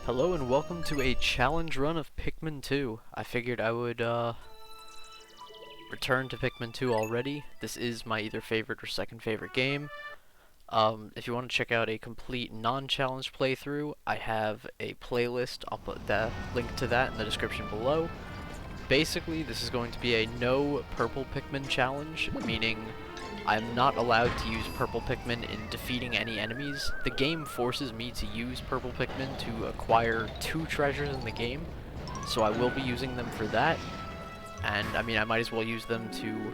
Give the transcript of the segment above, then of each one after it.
Hello and welcome to a challenge run of Pikmin 2. I figured I would return to Pikmin 2 already. This is my either favorite or second favorite game. If you want to check out a complete non-challenge playthrough, I have a playlist. I'll put that link to that in the description below. Basically, this is going to be a no purple Pikmin challenge, meaning I'm not allowed to use purple Pikmin in defeating any enemies. The game forces me to use purple Pikmin to acquire 2 treasures in the game, so I will be using them for that. And I mean, I might as well use them to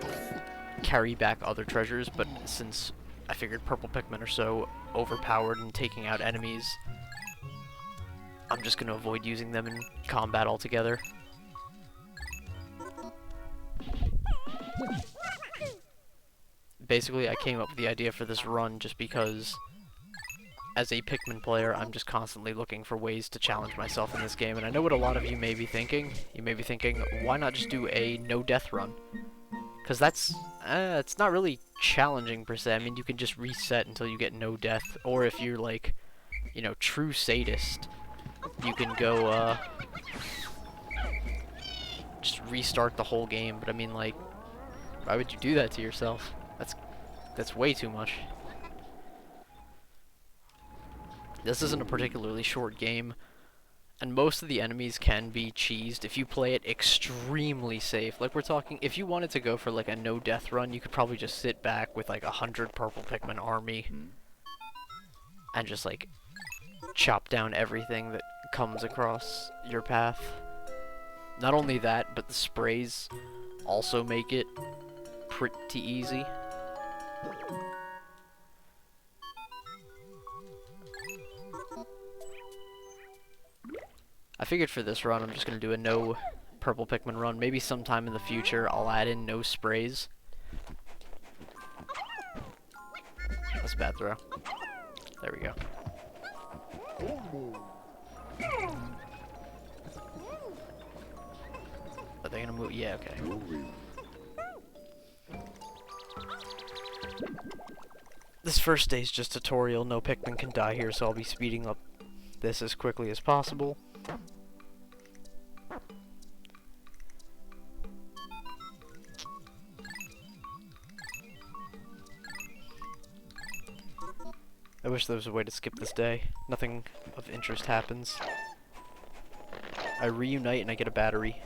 carry back other treasures, but since I figured purple Pikmin are so overpowered and taking out enemies, I'm just going to avoid using them in combat altogether. Basically, I came up with the idea for this run just because, as a Pikmin player, I'm just constantly looking for ways to challenge myself in this game, and I know what a lot of you may be thinking. You may be thinking, why not just do a no-death run? Because it's not really challenging per se. I mean, you can just reset until you get no death, or if you're like, you know, true sadist, you can go, just restart the whole game. But I mean, like, why would you do that to yourself? That's way too much. This isn't a particularly short game, and most of the enemies can be cheesed if you play it extremely safe. Like, we're talking, if you wanted to go for like a no-death run, you could probably just sit back with like 100 purple Pikmin army and just like chop down everything that comes across your path. Not only that, but the sprays also make it pretty easy. I figured for this run I'm just going to do a no purple Pikmin run. Maybe sometime in the future I'll add in no sprays. That's a bad throw. There we go. Are they going to move? Yeah, okay. This first day is just tutorial. No Pikmin can die here, so I'll be speeding up this as quickly as possible. I wish there was a way to skip this day. Nothing of interest happens. I reunite and I get a battery.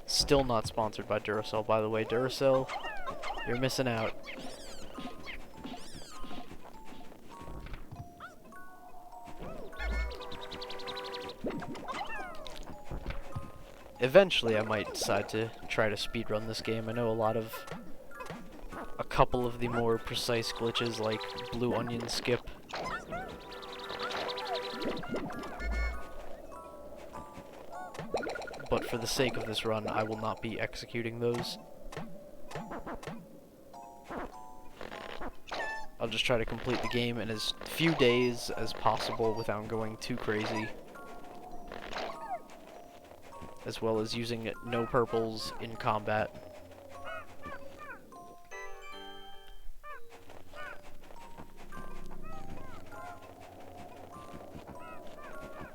Still not sponsored by Duracell, by the way. Duracell, you're missing out. Eventually, I might decide to try to speedrun this game. I know a couple of the more precise glitches, like blue onion skip. But for the sake of this run, I will not be executing those. I'll just try to complete the game in as few days as possible without going too crazy, as well as using no purples in combat.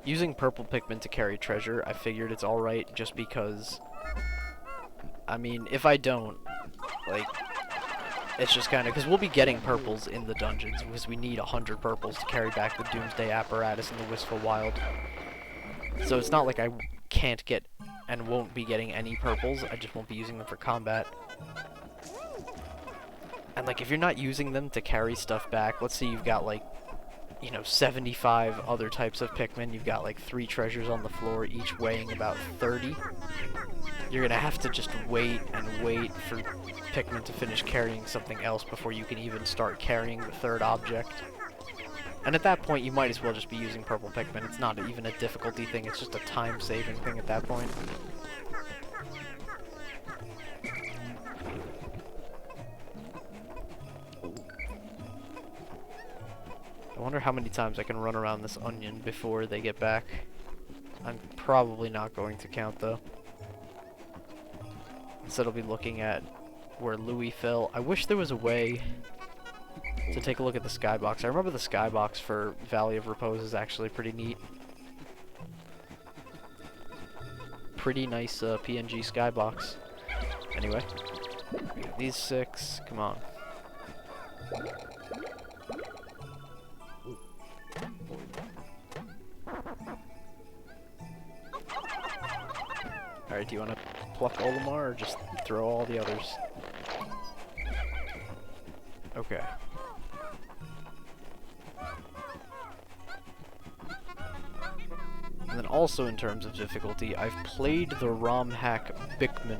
Using purple Pikmin to carry treasure, I figured it's alright just because, I mean, if I don't, like, it's just kind of, because we'll be getting purples in the dungeons, because we need 100 purples to carry back the Doomsday apparatus in the Wistful Wild. So it's not like I can't get and won't be getting any purples, I just won't be using them for combat. And like, if you're not using them to carry stuff back, let's say you've got like, you know, 75 other types of Pikmin, you've got like 3 treasures on the floor, each weighing about 30. You're gonna have to just wait and wait for Pikmin to finish carrying something else before you can even start carrying the 3rd object. And at that point, you might as well just be using purple Pikmin. It's not even a difficulty thing, it's just a time-saving thing at that point. I wonder how many times I can run around this onion before they get back. I'm probably not going to count, though. Instead, I'll be looking at where Louis fell. I wish there was a way to take a look at the skybox. I remember the skybox for Valley of Repose is actually pretty neat. Pretty nice PNG skybox. Anyway, we got these 6. Come on. Alright, do you want to pluck Olimar or just throw all the others? Okay. And then also in terms of difficulty, I've played the ROM hack Pikmin.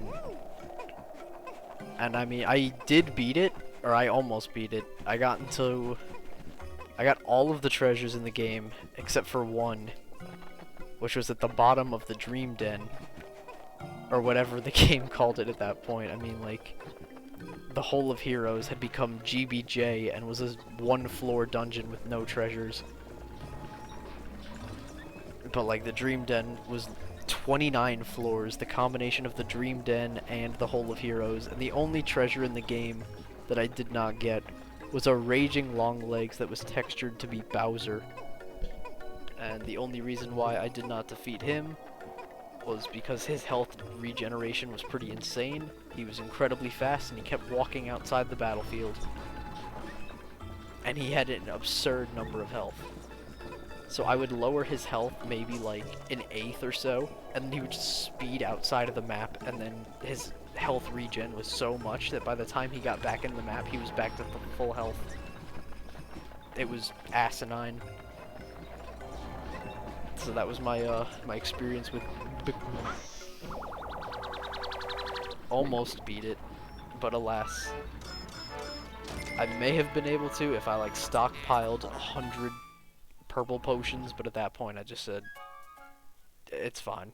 And I mean, I did beat it, or I almost beat it. I got all of the treasures in the game, except for one, which was at the bottom of the Dream Den, or whatever the game called it at that point. I mean, like, the whole of Heroes had become GBJ and was a one-floor dungeon with no treasures. But, like, the Dream Den was 29 floors, the combination of the Dream Den and the whole of Heroes, and the only treasure in the game that I did not get was a Raging Longlegs that was textured to be Bowser. And the only reason why I did not defeat him was because his health regeneration was pretty insane. He was incredibly fast and he kept walking outside the battlefield. And he had an absurd number of health. So I would lower his health maybe like an eighth or so, and then he would just speed outside of the map, and then his health regen was so much that by the time he got back in the map, he was back to full health. It was asinine. So that was my my experience with Pikmin. Almost beat it, but alas. I may have been able to if I like stockpiled 100 purple potions, but at that point I just said, it's fine.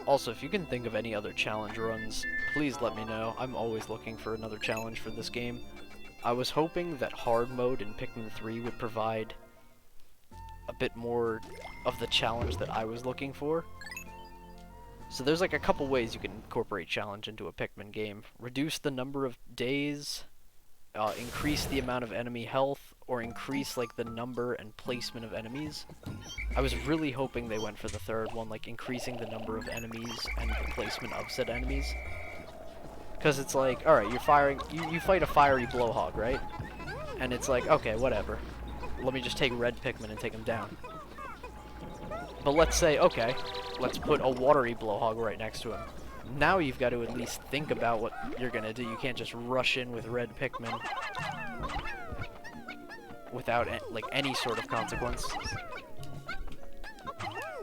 Also, if you can think of any other challenge runs, please let me know. I'm always looking for another challenge for this game. I was hoping that hard mode in Pikmin 3 would provide a bit more of the challenge that I was looking for. So there's like a couple ways you can incorporate challenge into a Pikmin game. Reduce the number of days, increase the amount of enemy health, or increase like the number and placement of enemies. I was really hoping they went for the third one, like increasing the number of enemies and the placement of said enemies. Because it's like, alright, you're firing, you fight a fiery blowhog, right? And it's like, okay, whatever. Let me just take red Pikmin and take him down. But let's say, okay, let's put a watery blowhog right next to him. Now you've got to at least think about what you're gonna do. You can't just rush in with red Pikmin without like any sort of consequence.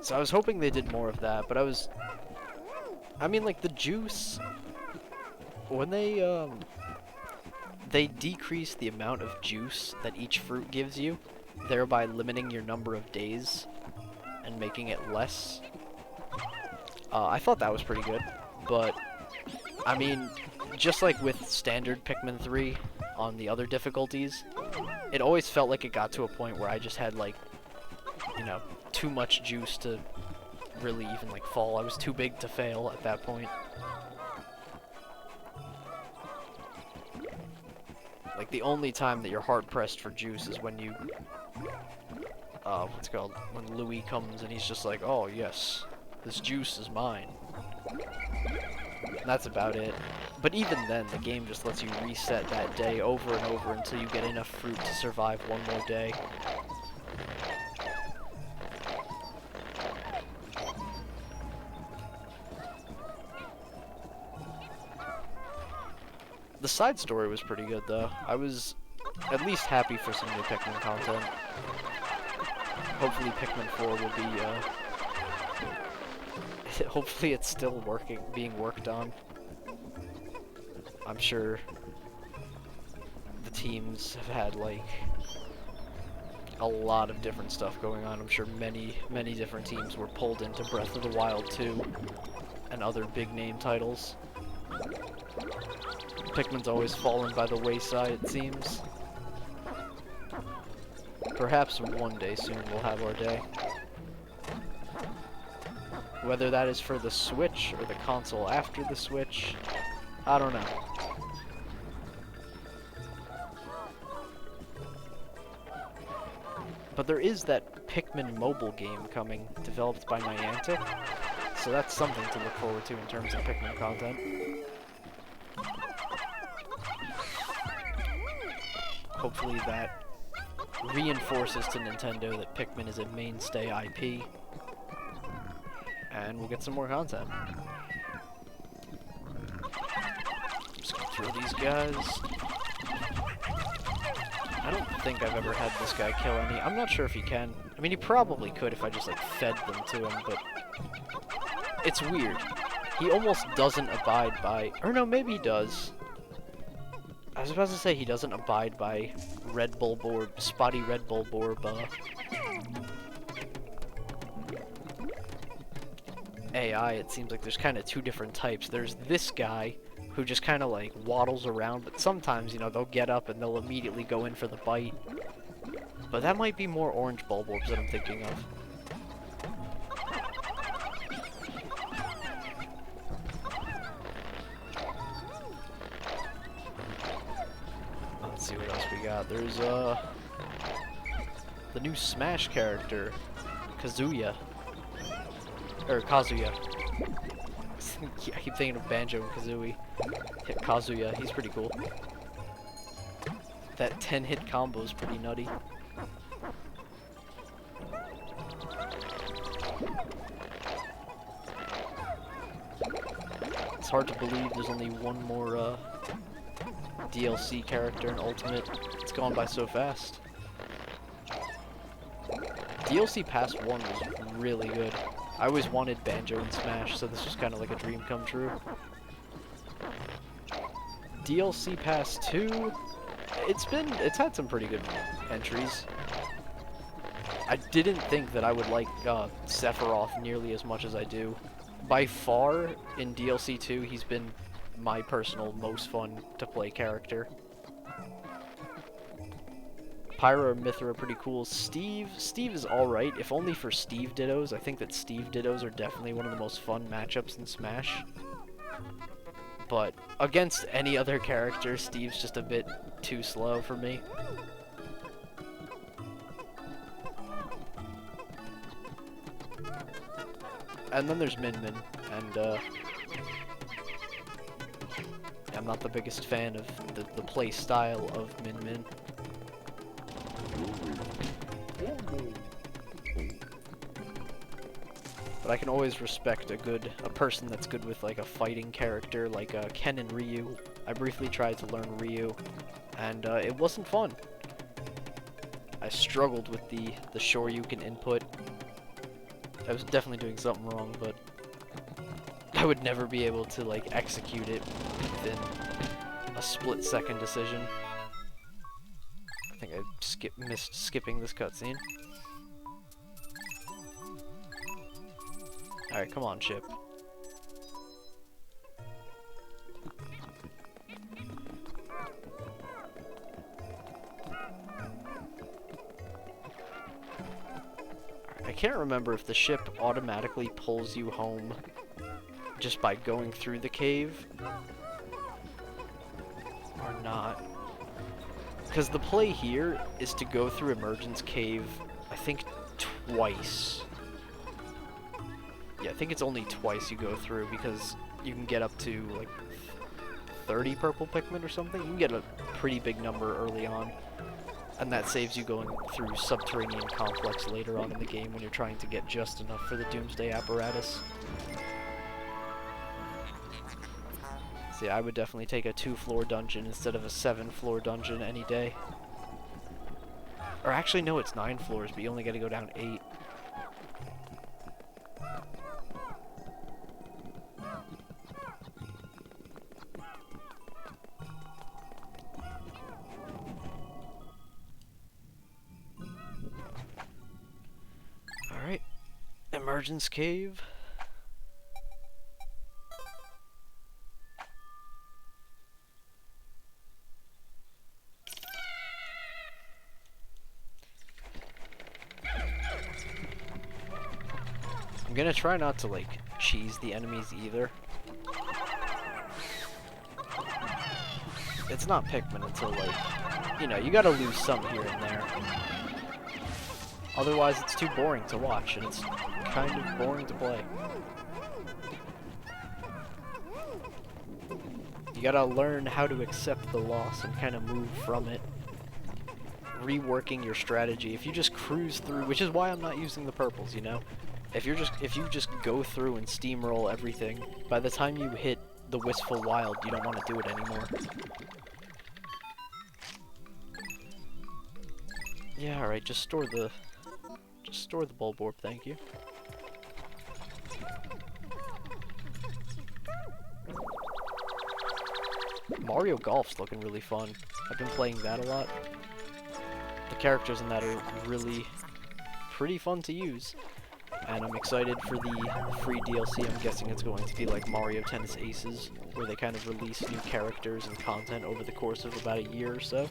So I was hoping they did more of that, but I mean, like the juice, when they decrease the amount of juice that each fruit gives you, thereby limiting your number of days and making it less. I thought that was pretty good, but I mean, just like with standard Pikmin 3 on the other difficulties, it always felt like it got to a point where I just had like, you know, too much juice to really even like fall. I was too big to fail at that point. Like the only time that you're hard pressed for juice is when you, what's it called? When Louis comes and he's just like, oh yes, this juice is mine. And that's about it. But even then, the game just lets you reset that day over and over until you get enough fruit to survive one more day. The side story was pretty good, though. I was at least happy for some new Pikmin content. Hopefully Pikmin 4 will be, hopefully it's still being worked on. I'm sure the teams have had, like, a lot of different stuff going on. I'm sure many different teams were pulled into Breath of the Wild 2 and other big-name titles. Pikmin's always fallen by the wayside, it seems. perhaps one day soon we'll have our day. Whether that is for the Switch or the console after the Switch, I don't know. But there is that Pikmin mobile game coming, developed by Niantic, so that's something to look forward to in terms of Pikmin content. Hopefully that reinforces to Nintendo that Pikmin is a mainstay IP, and we'll get some more content. Just gonna throw these guys. I don't think I've ever had this guy kill any. I'm not sure if he can. I mean, he probably could if I just, like, fed them to him, but it's weird. He almost doesn't abide by... Or no, maybe he does. I was about to say he doesn't abide by Red Bull Borb, Spotty Red Bull Borb, AI. It seems like there's kind of two different types. There's this guy who just kind of like waddles around, but sometimes, you know, they'll get up and they'll immediately go in for the bite. But that might be more orange bulborbs that I'm thinking of. Let's see what else we got. There's the new Smash character, Kazuya. Or Kazuya. I keep thinking of Banjo and Kazooie. Hit Kazuya, he's pretty cool. That 10-hit combo is pretty nutty. It's hard to believe there's only one more DLC character in Ultimate. It's gone by so fast. DLC Pass 1 was really good. I always wanted Banjo and Smash, so this was kind of like a dream come true. DLC Pass 2, it's had some pretty good entries. I didn't think that I would like Sephiroth nearly as much as I do. By far, in DLC 2, he's been my personal most fun to play character. Pyra and Mythra are pretty cool. Steve is alright, if only for Steve Dittos. I think that Steve Dittos are definitely one of the most fun matchups in Smash. But against any other character, Steve's just a bit too slow for me. And then there's Min Min, and I'm not the biggest fan of the play style of Min Min. But I can always respect a person that's good with like a fighting character, like Ken and Ryu. I briefly tried to learn Ryu, and it wasn't fun. I struggled with the Shoryuken input. I was definitely doing something wrong, but I would never be able to like execute it within a split-second decision. I think I missed skipping this cutscene. Alright, come on, Chip. I can't remember if the ship automatically pulls you home just by going through the cave or not. Because the play here is to go through Emergence Cave, I think, twice. Yeah, I think it's only twice you go through, because you can get up to, like, 30 purple Pikmin or something. You can get a pretty big number early on, and that saves you going through Subterranean Complex later on in the game when you're trying to get just enough for the Doomsday apparatus. So yeah, I would definitely take a 2-floor dungeon instead of a 7-floor dungeon any day. Or actually, no, it's 9 floors, but you only get to go down 8. Alright, Emergence Cave. I'm gonna try not to, like, cheese the enemies either. It's not Pikmin until, like, you know, you gotta lose some here and there. Otherwise, it's too boring to watch, and it's kind of boring to play. You gotta learn how to accept the loss and kind of move from it. Reworking your strategy. If you just cruise through, which is why I'm not using the purples, you know? If you just go through and steamroll everything, by the time you hit the Wistful Wild, you don't want to do it anymore. Yeah, alright, just store the bulb orb, thank you. Mario Golf's looking really fun. I've been playing that a lot. The characters in that are really pretty fun to use. And I'm excited for the free DLC. I'm guessing it's going to be like Mario Tennis Aces, where they kind of release new characters and content over the course of about a year or so.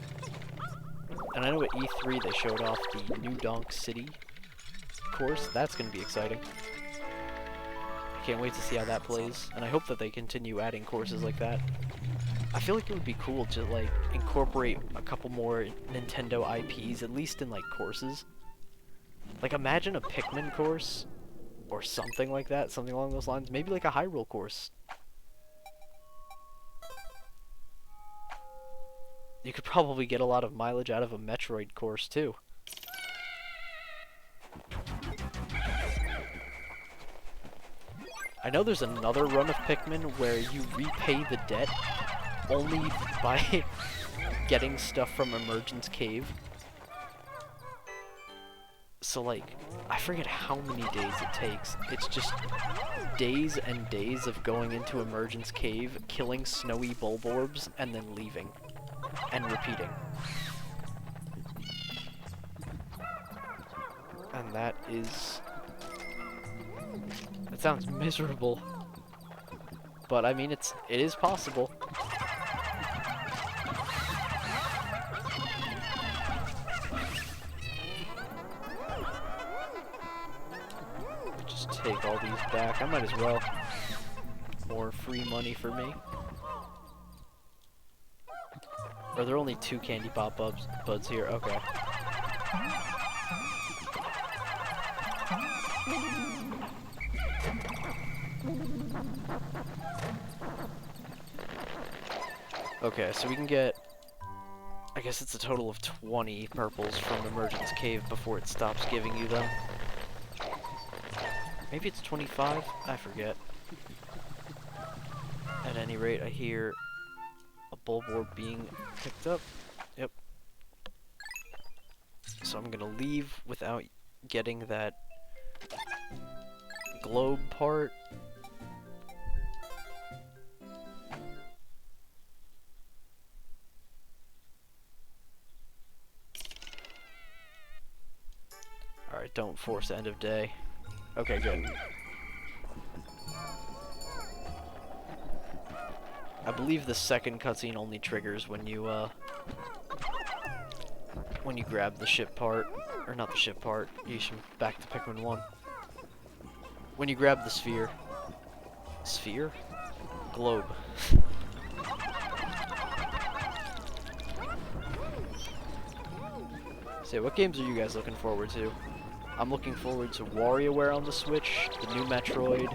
And I know at E3 they showed off the New Donk City course. That's going to be exciting. I can't wait to see how that plays, and I hope that they continue adding courses like that. I feel like it would be cool to, like, incorporate a couple more Nintendo IPs, at least in, like, courses. Like, imagine a Pikmin course, or something like that, something along those lines. Maybe, like, a Hyrule course. You could probably get a lot of mileage out of a Metroid course, too. I know there's another run of Pikmin where you repay the debt only by getting stuff from Emergence Cave. So, like, I forget how many days it takes. It's just days and days of going into Emergence Cave, killing snowy Bulborbs, and then leaving. And repeating. And that is... That sounds miserable. But, I mean, it is possible. Just take all these back. I might as well. More free money for me. Are there only 2 candy buds here? Okay. Okay, so we can get, I guess it's a total of 20 purples from Emergence Cave before it stops giving you them. Maybe it's 25? I forget. At any rate, I hear a Bulborb being picked up. Yep. So I'm gonna leave without getting that globe part. Alright, don't force end of day. Okay, good. I believe the second cutscene only triggers when you grab the ship part. Or not the ship part. Yeesh, back to Pikmin 1. When you grab the sphere. Sphere? Globe. So, what games are you guys looking forward to? I'm looking forward to WarioWare on the Switch, the new Metroid.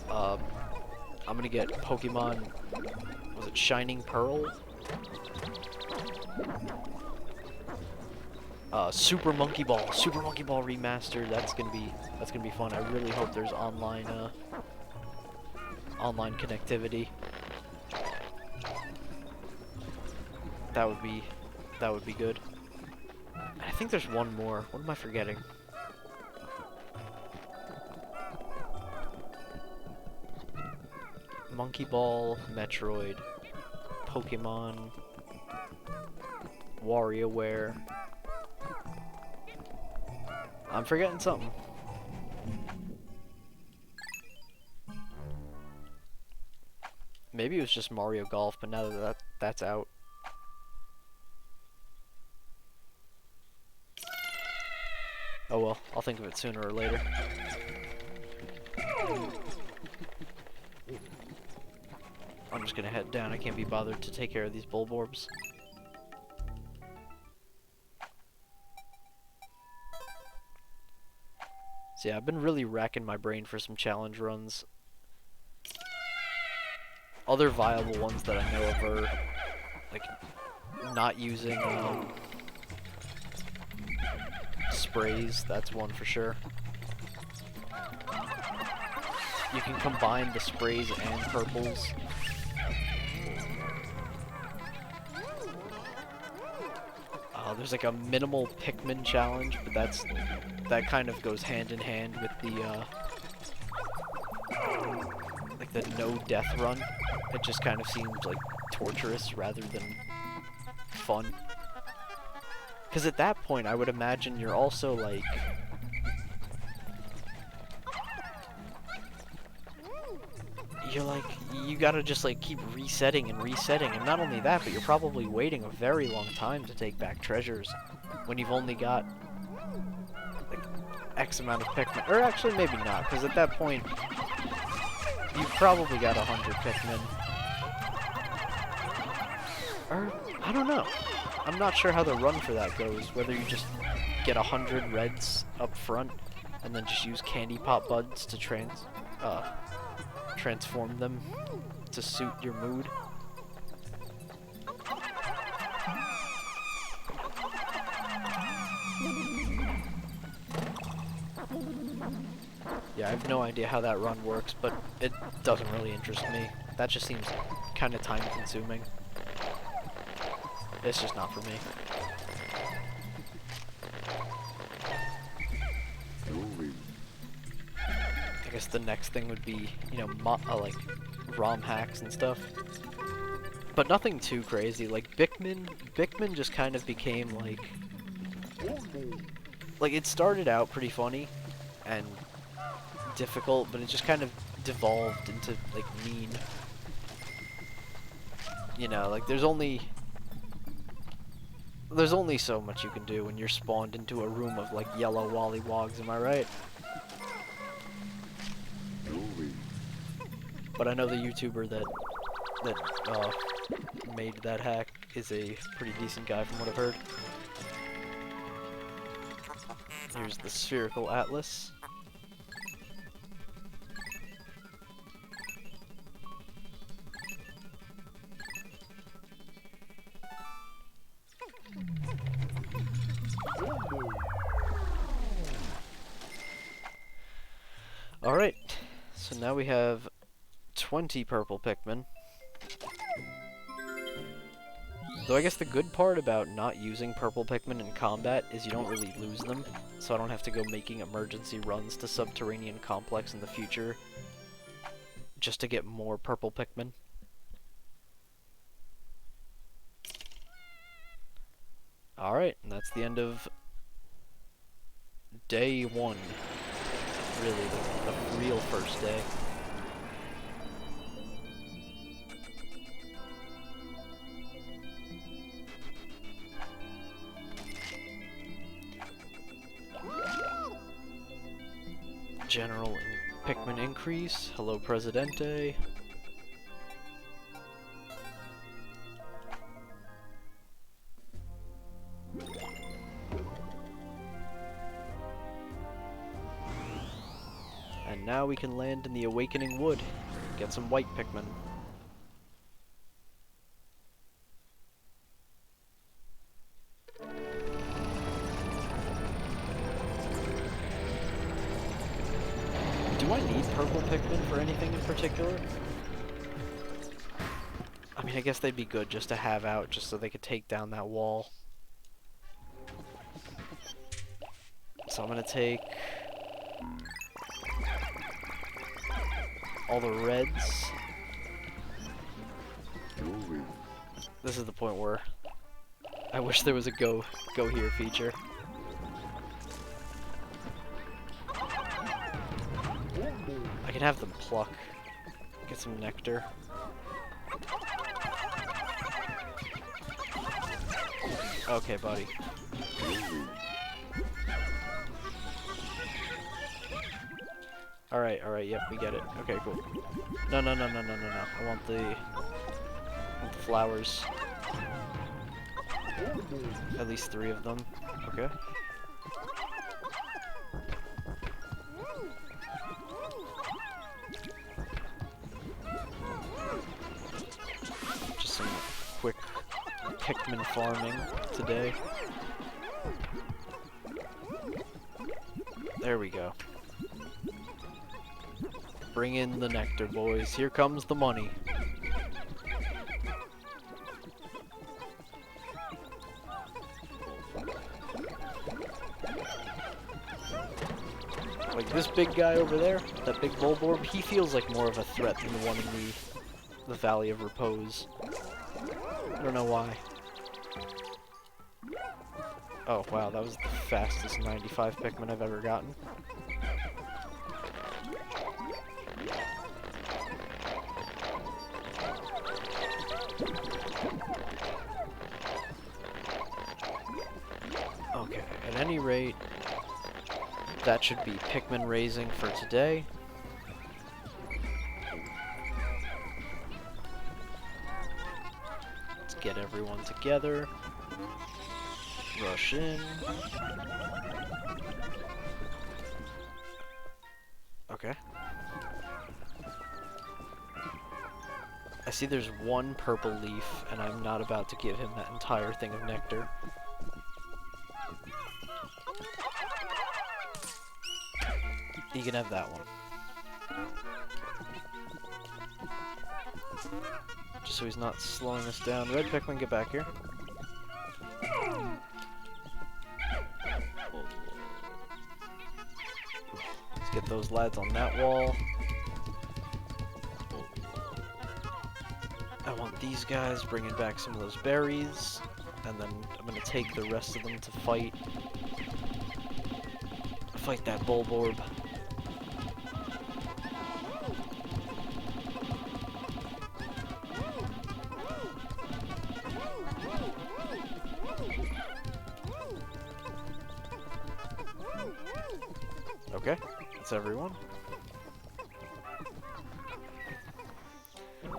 I'm gonna get Pokemon, was it Shining Pearl? Super Monkey Ball remastered. That's gonna be fun. I really hope there's online connectivity. That would be good. I think there's one more. What am I forgetting? Monkey Ball, Metroid, Pokemon, WarioWare. I'm forgetting something. Maybe it was just Mario Golf, but now that that's out. Oh well, I'll think of it sooner or later. I'm just gonna head down. I can't be bothered to take care of these bulborbs. So yeah, I've been really racking my brain for some challenge runs. Other viable ones that I know of are like not using sprays. That's one for sure. You can combine the sprays and purples. There's like a minimal Pikmin challenge, but that kind of goes hand in hand with the like the no death run. It just kind of seems like torturous rather than fun. Because at that point, I would imagine you're also like you gotta just like keep resetting and resetting, and not only that, but you're probably waiting a very long time to take back treasures when you've only got like X amount of Pikmin. Or actually maybe not, because at that point you've probably got 100 Pikmin. Or I don't know. I'm not sure how the run for that goes, whether you just get 100 reds up front and then just use candy pop buds to transform them to suit your mood. Yeah, I have no idea how that run works, but it doesn't really interest me. That just seems kind of time consuming. It's just not for me. I guess the next thing would be, you know, like ROM hacks and stuff. But nothing too crazy. Like Pikmin just kind of became like it started out pretty funny and difficult, but it just kind of devolved into like mean. You know, like there's only so much you can do when you're spawned into a room of like yellow wollywogs, am I right? But I know the YouTuber that made that hack is a pretty decent guy from what I've heard. Here's the spherical atlas. Alright, so now we have 20 purple Pikmin. Though I guess the good part about not using purple Pikmin in combat is you don't really lose them, so I don't have to go making emergency runs to Subterranean Complex in the future just to get more purple Pikmin. Alright, and that's the end of day 1. Really, the real first day. General Pikmin increase. Hello, Presidente. And now we can land in the Awakening Wood. Get some white Pikmin. Do I need purple Pikmin for anything in particular? I mean, I guess they'd be good just to have out, just so they could take down that wall. So I'm gonna take all the reds. This is the point where I wish there was a go here feature. I can have them pluck, get some nectar. Okay, buddy. Alright, yep, we get it. Okay, cool. No. I want the flowers. At least 3 of them. Okay. Just some quick Pikmin farming today. There we go. Bring in the nectar, boys. Here comes the money. Like this big guy over there, that big bulborb, he feels like more of a threat than the one in the Valley of Repose. I don't know why. Oh wow, that was the fastest 95 Pikmin I've ever gotten. Okay, at any rate, that should be Pikmin raising for today. Let's get everyone together. Rush in. Okay. I see there's one purple leaf, and I'm not about to give him that entire thing of nectar. You can have that one. Just so he's not slowing us down. Red Pikmin, get back here. Let's get those lads on that wall. I want these guys bringing back some of those berries. And then I'm going to take the rest of them to fight that bulborb. Okay, that's everyone.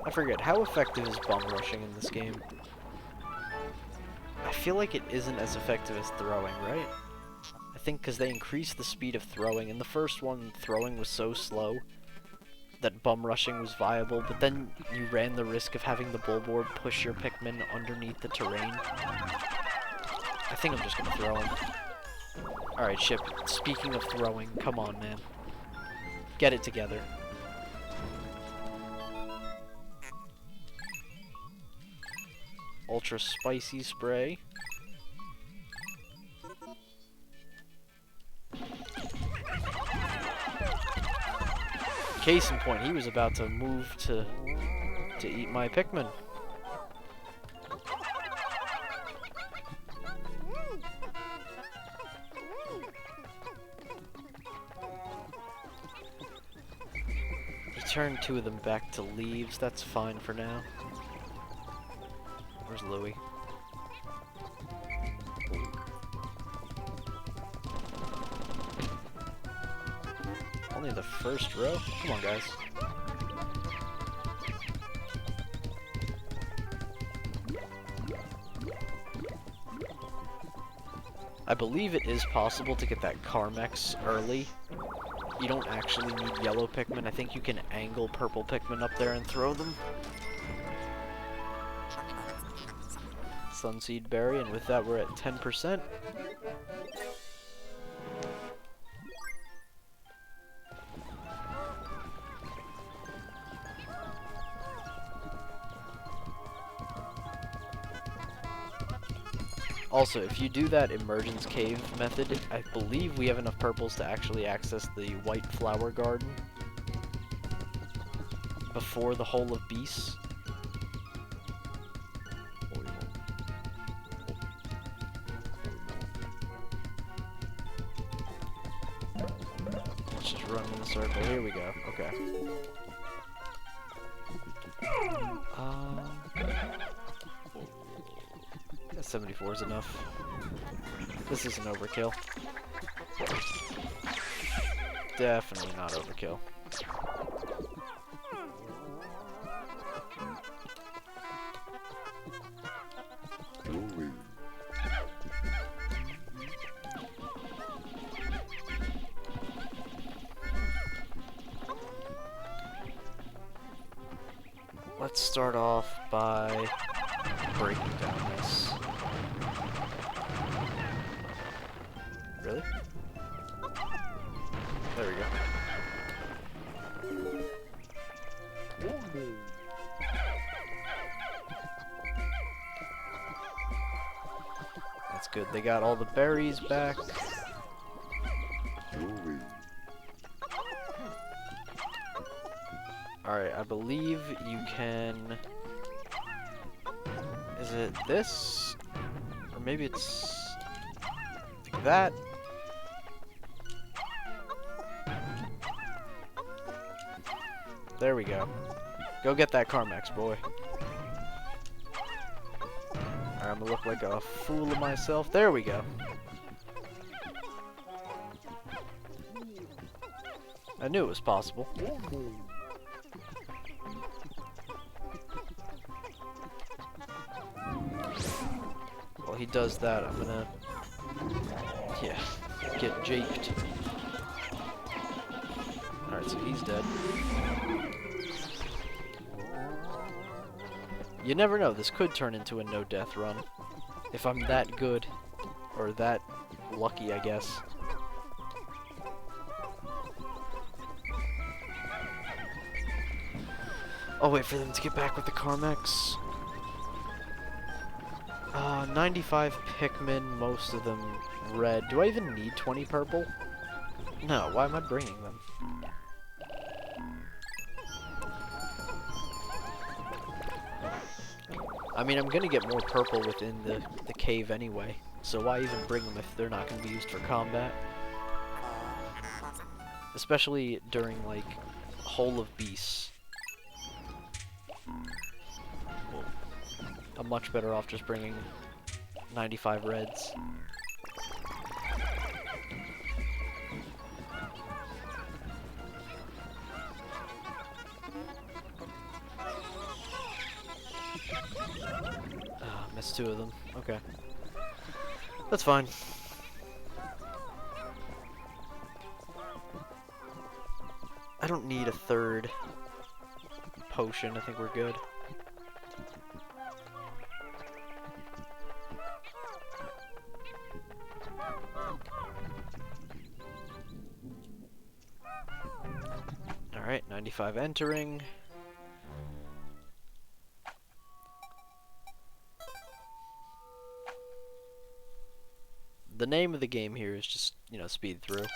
I forget, how effective is bum rushing in this game? I feel like it isn't as effective as throwing, right? I think because they increased the speed of throwing. In the first one, throwing was so slow that bum rushing was viable, but then you ran the risk of having the bulborb push your Pikmin underneath the terrain. I think I'm just gonna throw him. Alright, Chip, speaking of throwing, come on, man. Get it together. Ultra spicy spray. Case in point, he was about to move to eat my Pikmin. Turn 2 of them back to leaves. That's fine for now. Where's Louie? Only the first row? Come on, guys. I believe it is possible to get that Carmex early. You don't actually need yellow Pikmin. I think you can angle purple Pikmin up there and throw them. Sunseed Berry, and with that we're at 10%. Also, if you do that Emergence Cave method, I believe we have enough purples to actually access the White Flower Garden before the Hole of Beasts. Let's just run in the circle. Here we go. Okay. 74 is enough. This is an overkill. definitely not overkill. Let's start off by breaking down this. Really? There we go. That's good. They got all the berries back. Alright, I believe you can... Is it this? Or maybe it's... like that? There we go. Go get that Carmex, boy. Alright, I'm gonna look like a fool of myself. There we go. I knew it was possible. While he does that, I'm gonna... yeah, get jaked. Alright, so he's dead. You never know, this could turn into a no-death run. If I'm that good. Or that lucky, I guess. Oh, wait for them to get back with the Carmex. 95 Pikmin, most of them red. Do I even need 20 purple? No, why am I bringing them? I mean, I'm gonna get more purple within the cave anyway, so why even bring them if they're not gonna be used for combat? Especially during, like, Hole of Beasts. Well, I'm much better off just bringing 95 reds. Missed two of them. Okay. That's fine. I don't need a third potion. I think we're good. Alright, 95 entering. The name of the game here is just, you know, speed through.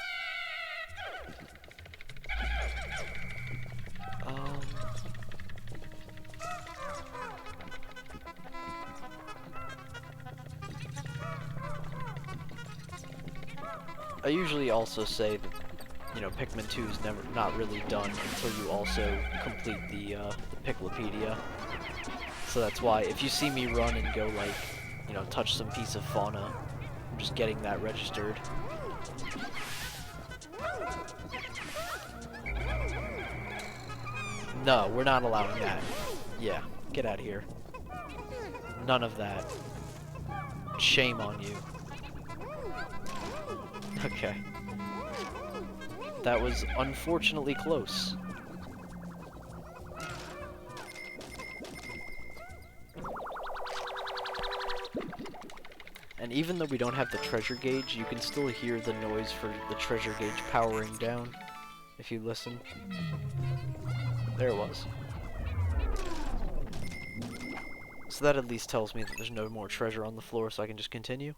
I usually also say that, you know, Pikmin 2 is not really done until you also complete the Piclopedia. So that's why if you see me run and go, like, you know, touch some piece of fauna, I'm just getting that registered. No, we're not allowing that. Yeah, get out of here. None of that. Shame on you. Okay. That was unfortunately close. And even though we don't have the treasure gauge, you can still hear the noise for the treasure gauge powering down, if you listen. There it was. So that at least tells me that there's no more treasure on the floor, so I can just continue.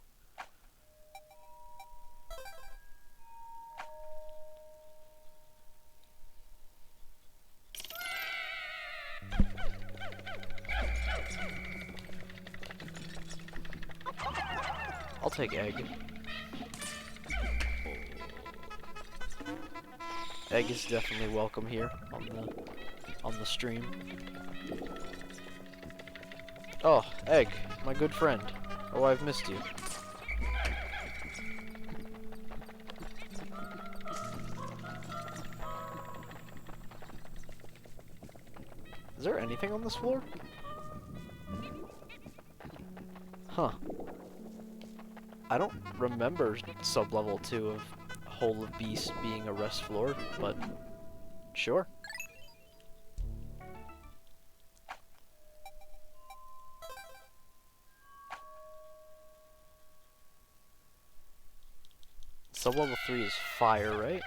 I'll take egg. Egg is definitely welcome here on the stream. Oh, Egg, my good friend. Oh, I've missed you. Is there anything on this floor? Huh. I don't remember sub-level 2 of Hole of Beast being a rest floor, but sure. Sub-level 3 is fire, right?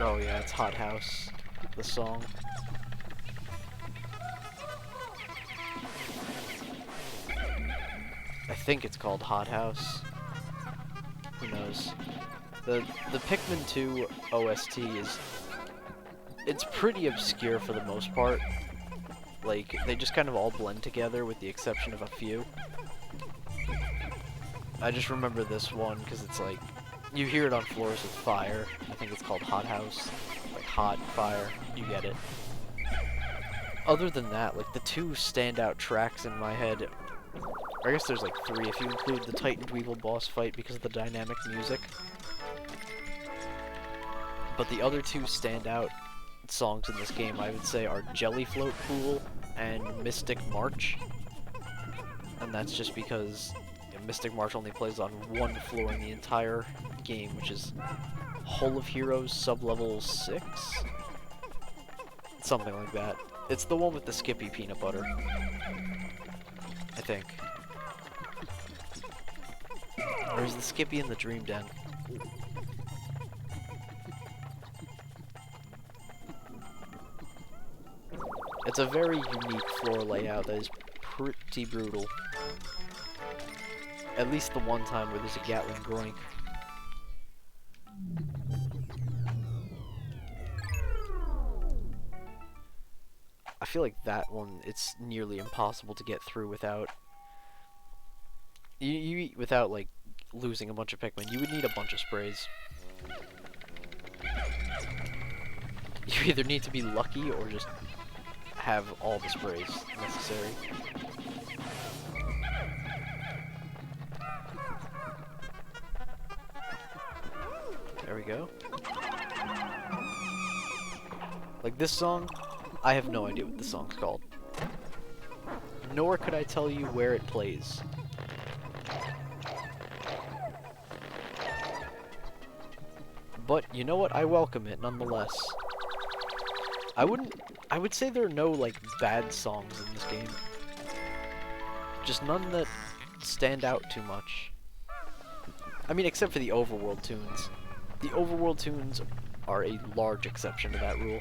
Oh yeah, it's Hot House, the song. I think it's called Hot House. Who knows? The Pikmin 2 OST it's pretty obscure for the most part. Like, they just kind of all blend together with the exception of a few. I just remember this one because it's like, you hear it on floors with fire. I think it's called Hot House. Like hot, fire, you get it. Other than that, like the two standout tracks in my head, I guess there's like three if you include the Titan Dweevil boss fight because of the dynamic music. But the other two standout songs in this game, I would say, are Jelly Float Pool and Mystic March. And that's just because Mystic March only plays on one floor in the entire game, which is Hole of Heroes sub-level 6? Something like that. It's the one with the Skippy peanut butter. I think. Or is the Skippy in the Dream Den? It's a very unique floor layout that is pretty brutal. At least the one time where there's a Gatling Groink. I feel like that one, it's nearly impossible to get through without... without, like, losing a bunch of Pikmin. You would need a bunch of sprays. You either need to be lucky or just have all the sprays necessary. There we go. Like this song, I have no idea what the song's called. Nor could I tell you where it plays. But you know what? I welcome it nonetheless. I would say there are no like bad songs in this game. Just none that stand out too much. I mean, except for the overworld tunes. The overworld tunes are a large exception to that rule.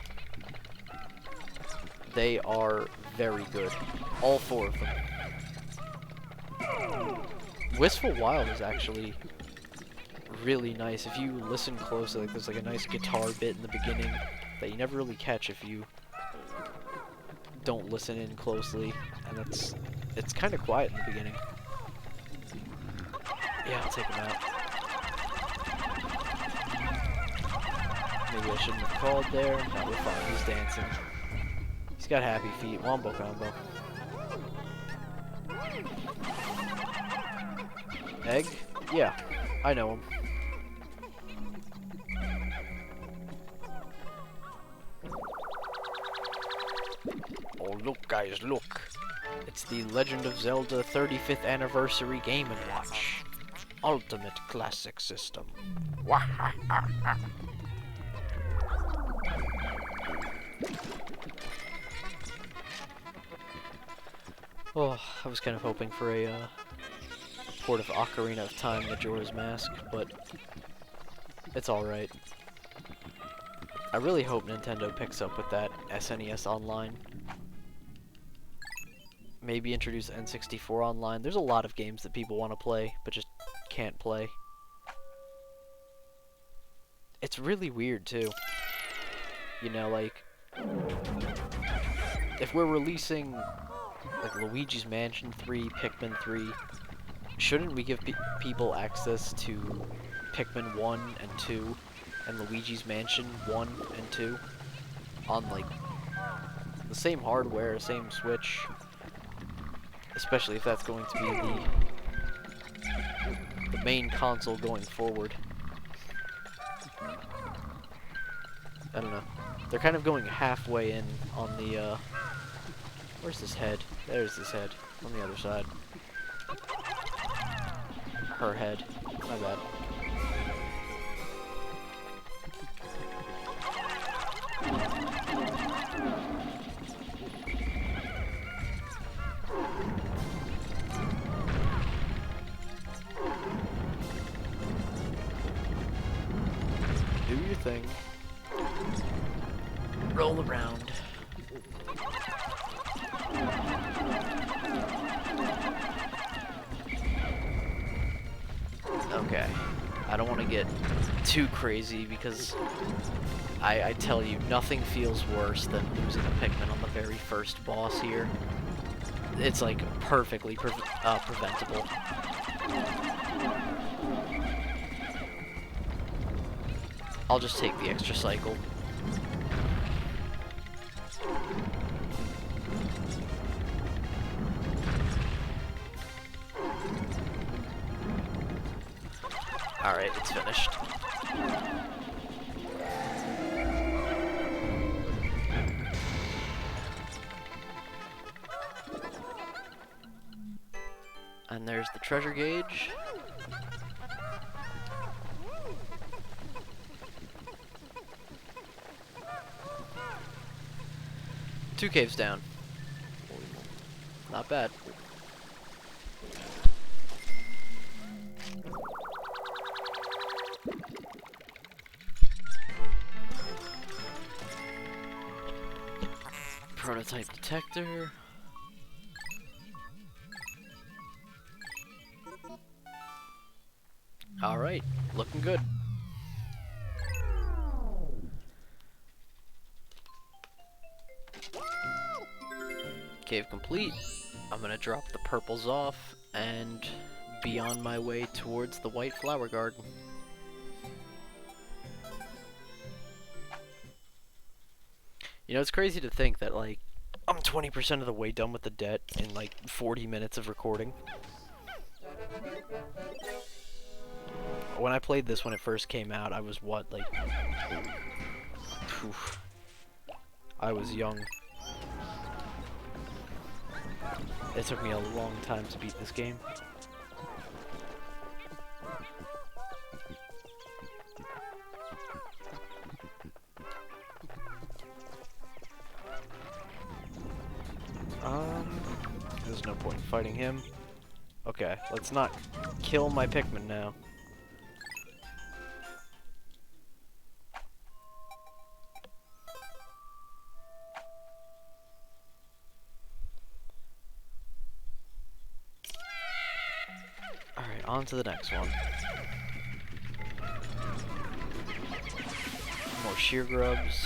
They are very good. All four of them. Wistful Wild is actually really nice. If you listen closely, like there's like a nice guitar bit in the beginning that you never really catch if you don't listen in closely, and it's kind of quiet in the beginning. Yeah, I'll take him out. Maybe I shouldn't have called there. No, we're fine. He's dancing. He's got happy feet. Wombo combo. Egg? Yeah, I know him. Oh, look, guys, look. It's the Legend of Zelda 35th Anniversary Game & Watch. Ultimate Classic System. Oh, I was kind of hoping for a port of Ocarina of Time Majora's Mask, but it's alright. I really hope Nintendo picks up with that SNES Online. Maybe introduce N64 Online. There's a lot of games that people want to play, but just can't play. It's really weird, too. You know, like, if we're releasing, like, Luigi's Mansion 3, Pikmin 3, shouldn't we give people access to Pikmin 1 and 2 and Luigi's Mansion 1 and 2 on, like, the same hardware, same Switch? Especially if that's going to be the main console going forward. I don't know. They're kind of going halfway in on the Where's his head? There's his head. On the other side. Her head. My bad. Do your thing. Roll around. Okay. I don't want to get too crazy because I tell you, nothing feels worse than losing a Pikmin on the very first boss here. It's like perfectly preventable. I'll just take the extra cycle. Alright, it's finished. And there's the treasure gauge. Two caves down. Not bad. Prototype detector. Alright, looking good. Cave complete. I'm gonna drop the purples off and be on my way towards the white flower garden. You know, it's crazy to think that, like, I'm 20% of the way done with the debt in, like, 40 minutes of recording. When I played this when it first came out, I was, what, like... Poof. I was young. It took me a long time to beat this game. There's no point in fighting him. Okay, let's not kill my Pikmin now. Alright, on to the next one. More shear grubs.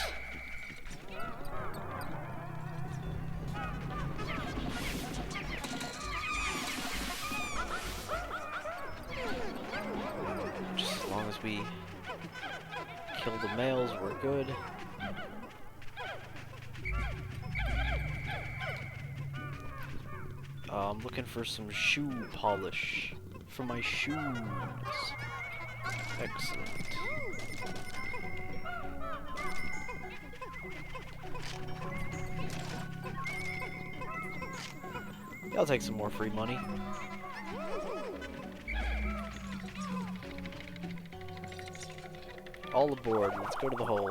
Just as long as we kill the males, we're good. I'm looking for some shoe polish for my shoes. Excellent. Yeah, I'll take some more free money. All aboard, let's go to the hole.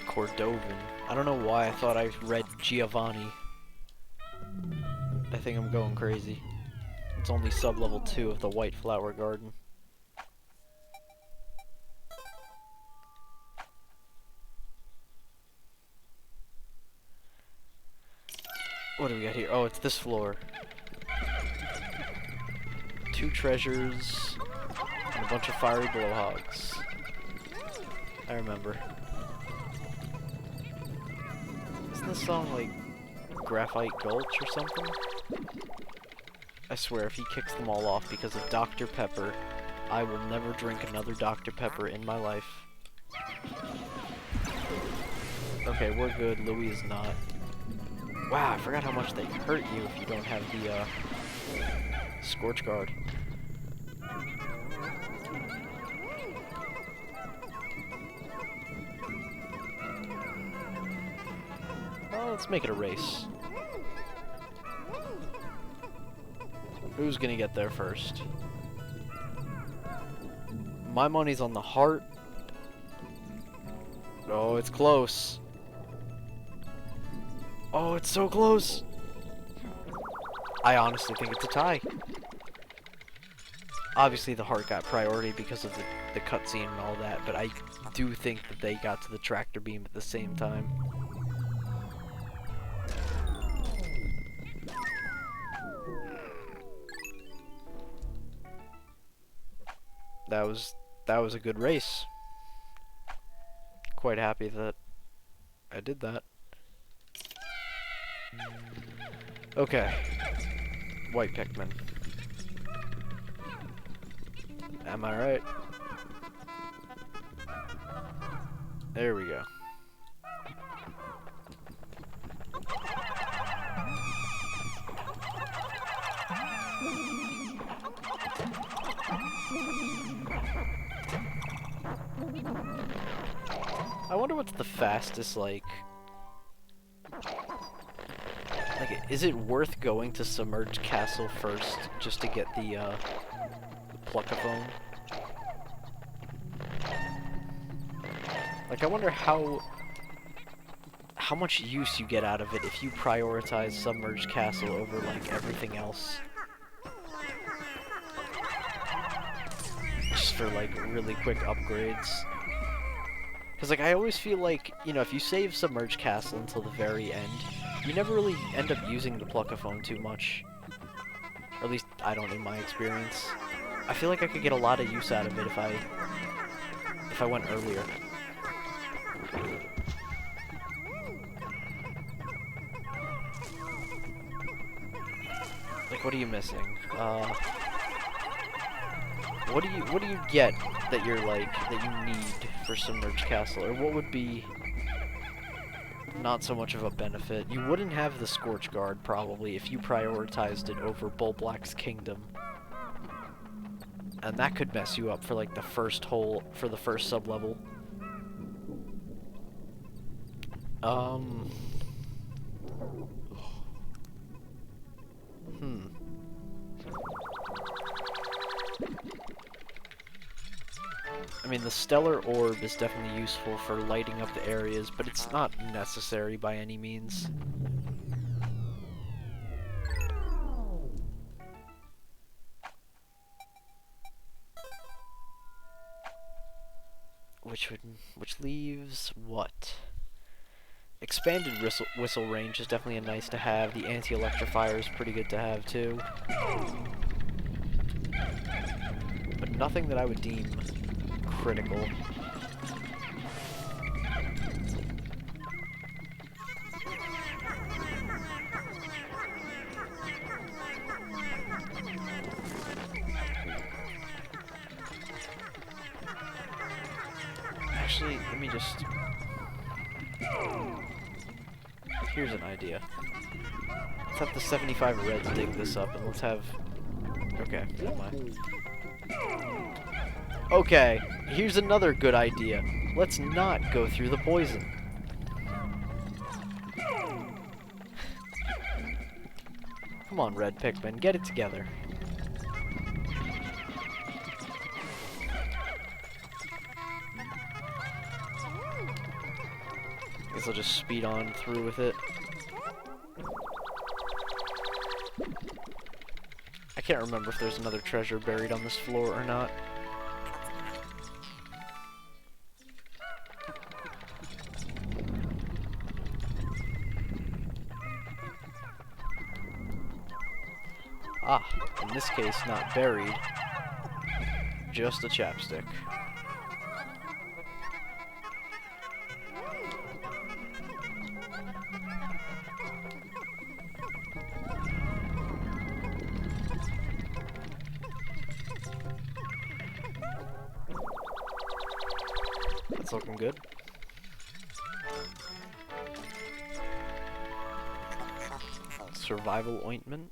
Cordovan. I don't know why I thought I read Giovanni. I think I'm going crazy. It's only sub-level 2 of the White Flower Garden. What do we got here? Oh, it's this floor. 2 treasures and a bunch of fiery blowhogs. I remember. Isn't this song like Graphite Gulch or something? I swear, if he kicks them all off because of Dr. Pepper, I will never drink another Dr. Pepper in my life. Okay, we're good. Louis is not. Wow, I forgot how much they hurt you if you don't have the Scorch Guard. Well, let's make it a race. Who's gonna get there first? My money's on the heart. Oh, it's close. Oh, it's so close. I honestly think it's a tie. Obviously, the heart got priority because of the cutscene and all that, but I do think that they got to the tractor beam at the same time. That was a good race. Quite happy that I did that. Okay. White Pikmin. Am I right? There we go. I wonder what's the fastest, like, is it worth going to Submerged Castle first just to get the Pluckaphone? Like, I wonder how much use you get out of it if you prioritize Submerged Castle over, like, everything else. Just for, like, really quick upgrades. Because, like, I always feel like, you know, if you save Submerged Castle until the very end, you never really end up using the Pluckaphone too much. Or at least, I don't in my experience. I feel like I could get a lot of use out of it if I went earlier. Like, what are you missing? What do you get that you're like that you need for Submerged Castle, or what would be not so much of a benefit? You wouldn't have the Scorch Guard probably if you prioritized it over Bulblack's Kingdom, and that could mess you up for like the first sub-level. I mean, the Stellar Orb is definitely useful for lighting up the areas, but it's not necessary by any means. Which leaves what? Expanded whistle range is definitely a nice to have. The anti-electrifier is pretty good to have too. But nothing that I would deem critical. Actually, let me just... Here's an idea. Let's have the 75 reds dig this up, and let's have... Okay, never mind. Okay, here's another good idea. Let's not go through the poison. Come on, Red Pikmin, get it together. Guess I'll just speed on through with it. I can't remember if there's another treasure buried on this floor or not. Ah, in this case, not buried, just a chapstick. That's looking good. survival ointment.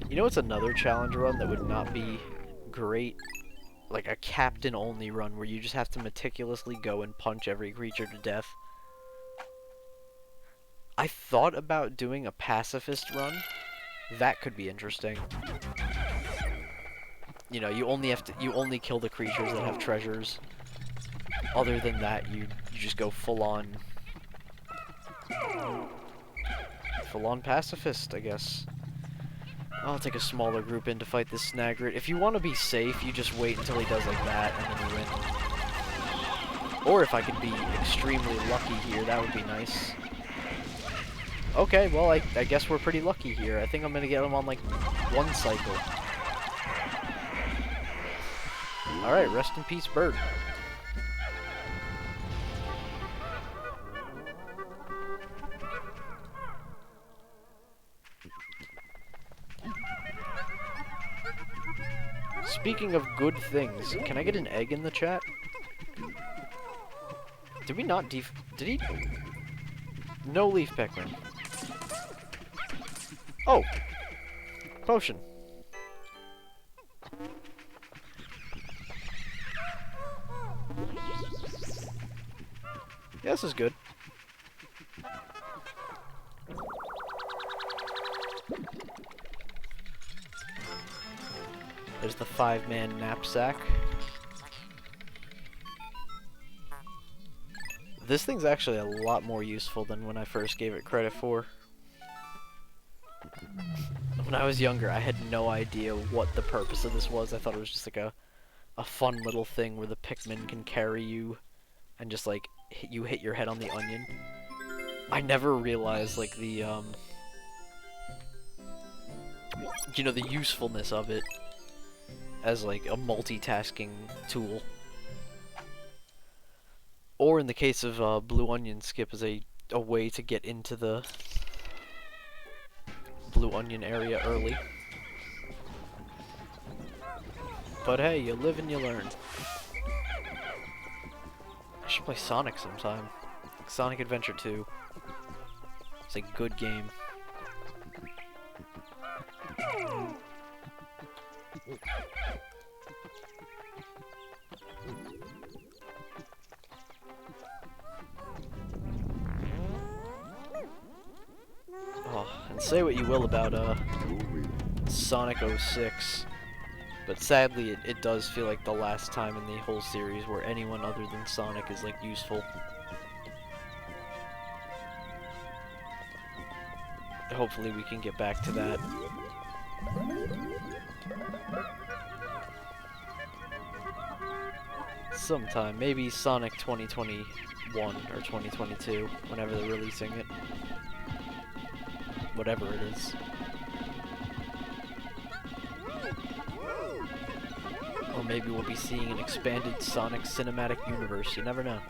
You know what's another challenge run that would not be great? Like a captain-only run where you just have to meticulously go and punch every creature to death. I thought about doing a pacifist run. That could be interesting. You know, you only kill the creatures that have treasures. Other than that, you just go full on pacifist, I guess. I'll take a smaller group in to fight this Snagrit. If you want to be safe, you just wait until he does like that, and then you win. Or if I could be extremely lucky here, that would be nice. Okay, well, I guess we're pretty lucky here. I think I'm gonna get him on, like, one cycle. Alright, rest in peace, bird. Speaking of good things, can I get an egg in the chat? Did we not did he? No leaf Pikmin. Oh! Potion. Yeah, this is good. There's the 5-man knapsack. This thing's actually a lot more useful than when I first gave it credit for. When I was younger, I had no idea what the purpose of this was. I thought it was just like a fun little thing where the Pikmin can carry you and just like you hit your head on the onion. I never realized like the you know, the usefulness of it as like a multitasking tool. Or in the case of Blue Onion Skip, as a way to get into the Blue Onion area early. But hey, you live and you learn. I should play Sonic sometime. Like Sonic Adventure 2. It's a good game. Oh, and say what you will about Sonic 06, but sadly it does feel like the last time in the whole series where anyone other than Sonic is like useful. Hopefully we can get back to that. Sometime, maybe Sonic 2021 or 2022, whenever they're releasing it. Whatever it is. Or maybe we'll be seeing an expanded Sonic cinematic universe, you never know.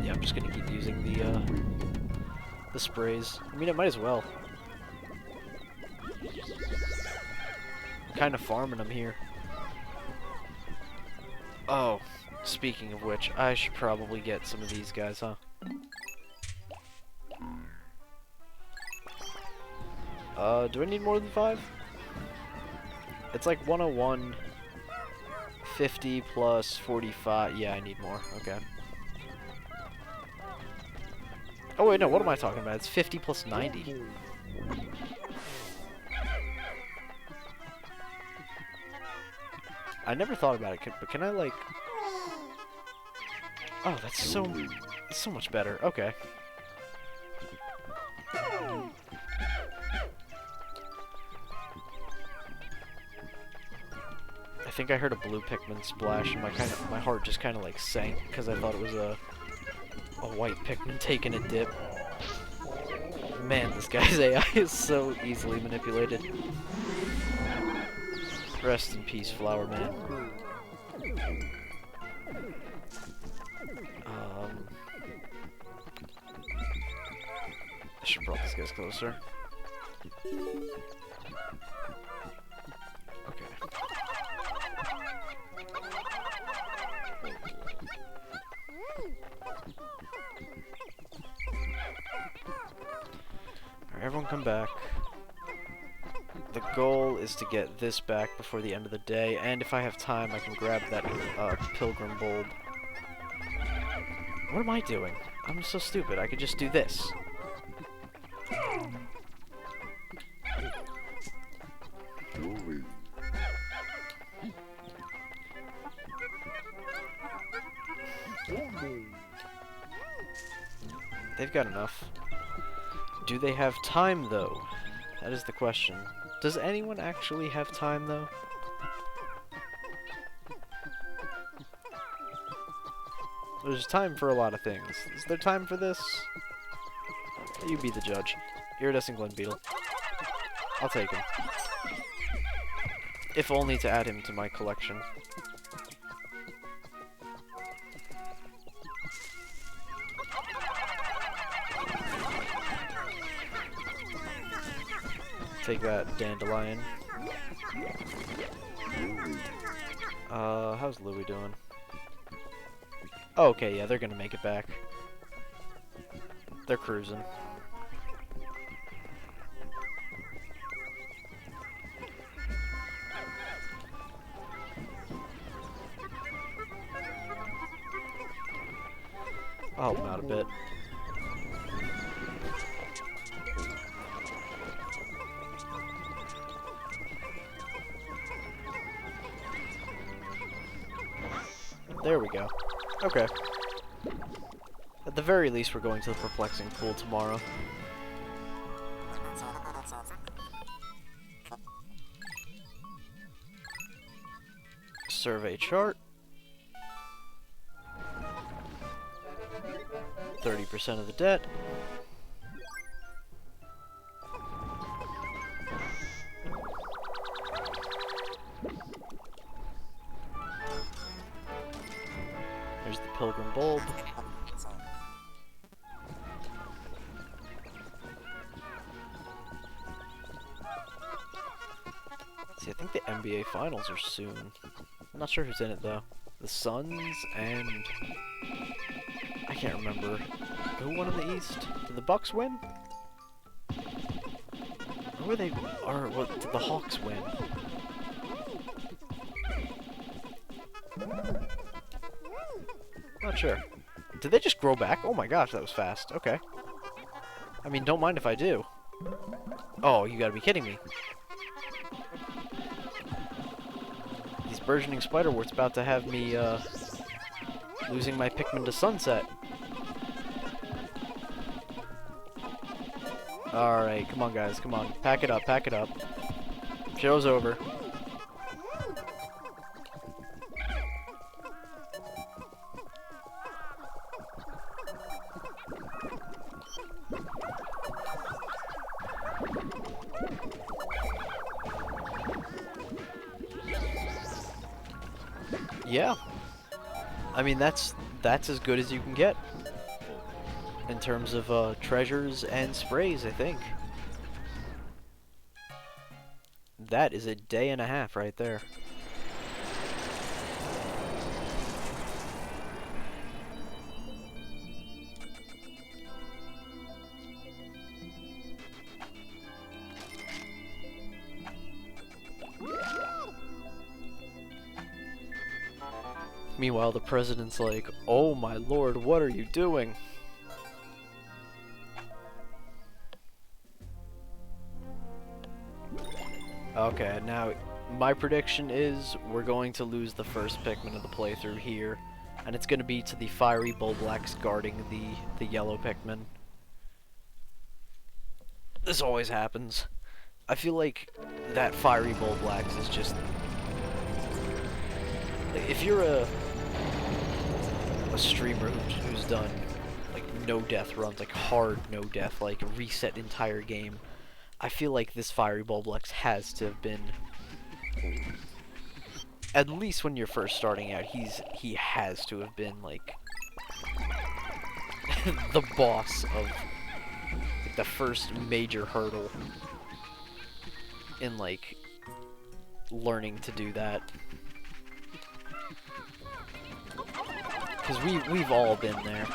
Yeah, I'm just gonna keep using the sprays. I mean, it might as well. I'm kind of farming them here. Oh, speaking of which, I should probably get some of these guys, huh? Do I need more than 5? It's like 101, 50 plus 45. Yeah, I need more. Okay. Oh wait, no, what am I talking about? It's 50 plus 90. I never thought about it, but can I like... Oh, that's so much better. Okay. I think I heard a blue Pikmin splash, and my heart just kind of like sank because I thought it was a white Pikmin taking a dip. Man, this guy's AI is so easily manipulated. Rest in peace, Flower Man. I should have brought these guys closer. Okay. Everyone come back. The goal is to get this back before the end of the day, and if I have time, I can grab that pilgrim bulb. What am I doing? I'm so stupid. I could just do this. They've got enough. Do they have time, though? That is the question. Does anyone actually have time, though? There's time for a lot of things. Is there time for this? You be the judge. Iridescent Glen Beetle. I'll take him. If only to add him to my collection. Take that, Dandelion. How's Louie doing? Oh, okay, yeah, they're gonna make it back. They're cruising. I'll help them out a bit. There we go. Okay. At the very least, we're going to the perplexing pool tomorrow. Survey chart. 30% of the debt. There's the pilgrim bulb. See, I think the NBA Finals are soon. I'm not sure who's in it though. The Suns and I can't remember who won in the East. Did the Bucks win? Or were they? Or what? Did the Hawks win? Not sure. Did they just grow back? Oh my gosh, that was fast. Okay. I mean, don't mind if I do. Oh, you gotta be kidding me. These burgeoning spiderworts about to have me, losing my Pikmin to sunset. Alright, come on guys, come on. Pack it up, pack it up. Show's over. Yeah. I mean, that's as good as you can get. In terms of treasures and sprays, I think. That is a day and a half right there. Meanwhile, the president's like, "Oh my lord, what are you doing?" Okay, now my prediction is we're going to lose the first Pikmin of the playthrough here, and it's going to be to the fiery Bulblax guarding the yellow Pikmin. This always happens. I feel like that fiery Bulblax is just... If you're a streamer who's done like no death runs, like hard no death, like reset entire game, I feel like this fiery Bulblax has to have been, at least when you're first starting out, he has to have been like the boss of like, the first major hurdle in like learning to do that. Because we've all been there.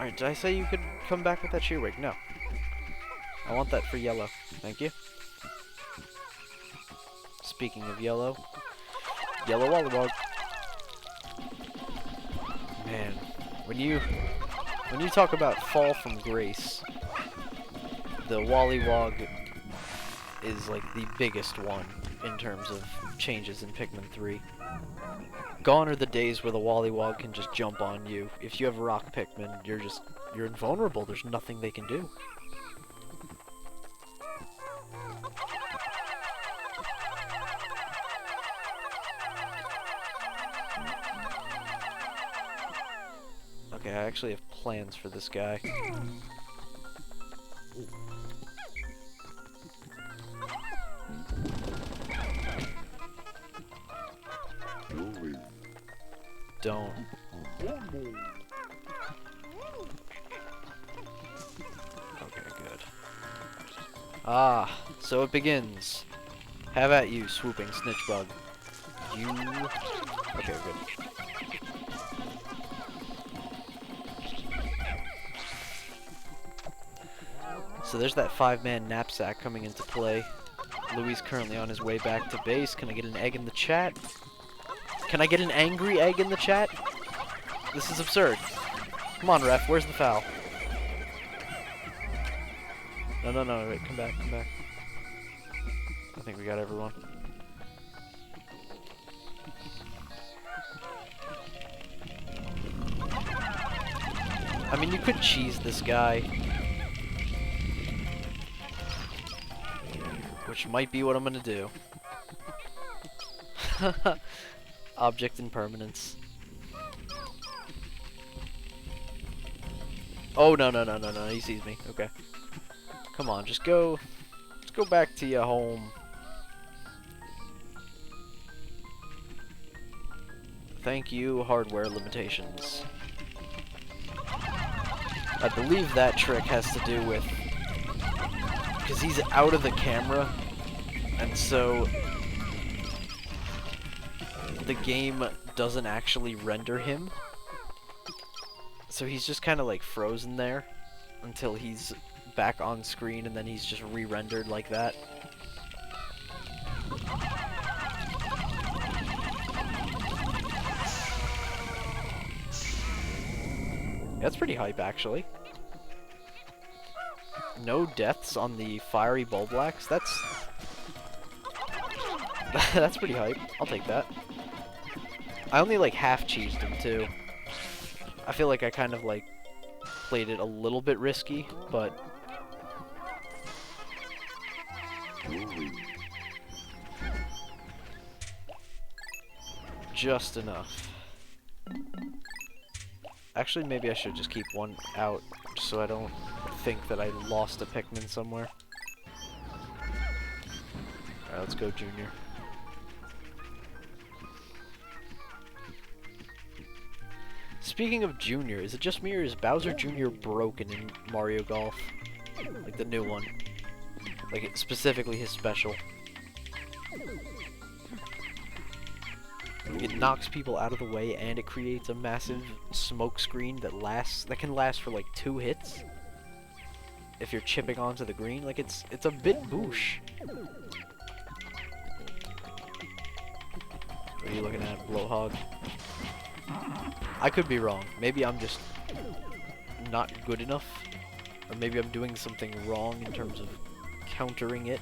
Alright, did I say you could come back with that shearwig? No. I want that for yellow. Thank you. Speaking of yellow, yellow Wallywog. Man, when you talk about fall from grace, the Wallywog is like the biggest one in terms of changes in Pikmin 3. Gone are the days where the Wallywog can just jump on you. If you have rock Pikmin, you're invulnerable. There's nothing they can do. Okay, I actually have plans for this guy. Don't. Okay, good. Ah, so it begins. Have at you, swooping snitch bug. You... Okay, good. So there's that 5-man knapsack coming into play. Louis currently on his way back to base. Can I get an egg in the chat? Can I get an angry egg in the chat? This is absurd. Come on, ref. Where's the foul? No, wait. Come back, come back. I think we got everyone. I mean, you could cheese this guy. Which might be what I'm gonna do. Object impermanence. Oh, no, he sees me. Okay. Come on, just go back to your home. Thank you, hardware limitations. I believe that trick has to do with... because he's out of the camera, and so the game doesn't actually render him. So he's just kind of like frozen there until he's back on screen, and then he's just re-rendered like that. That's pretty hype, actually. No deaths on the fiery Bulblax? That's... that's pretty hype. I'll take that. I only like half-cheesed him, too. I feel like I kind of like played it a little bit risky, but... just enough. Actually, maybe I should just keep one out, so I don't think that I lost a Pikmin somewhere. Alright, let's go, Junior. Speaking of Junior, is it just me or is Bowser Jr. broken in Mario Golf? Like the new one. Like, specifically his special. It knocks people out of the way, and it creates a massive smoke screen that can last for like 2 hits. If you're chipping onto the green, like it's a bit boosh. What are you looking at, Blowhog? I could be wrong. Maybe I'm just not good enough, or maybe I'm doing something wrong in terms of countering it.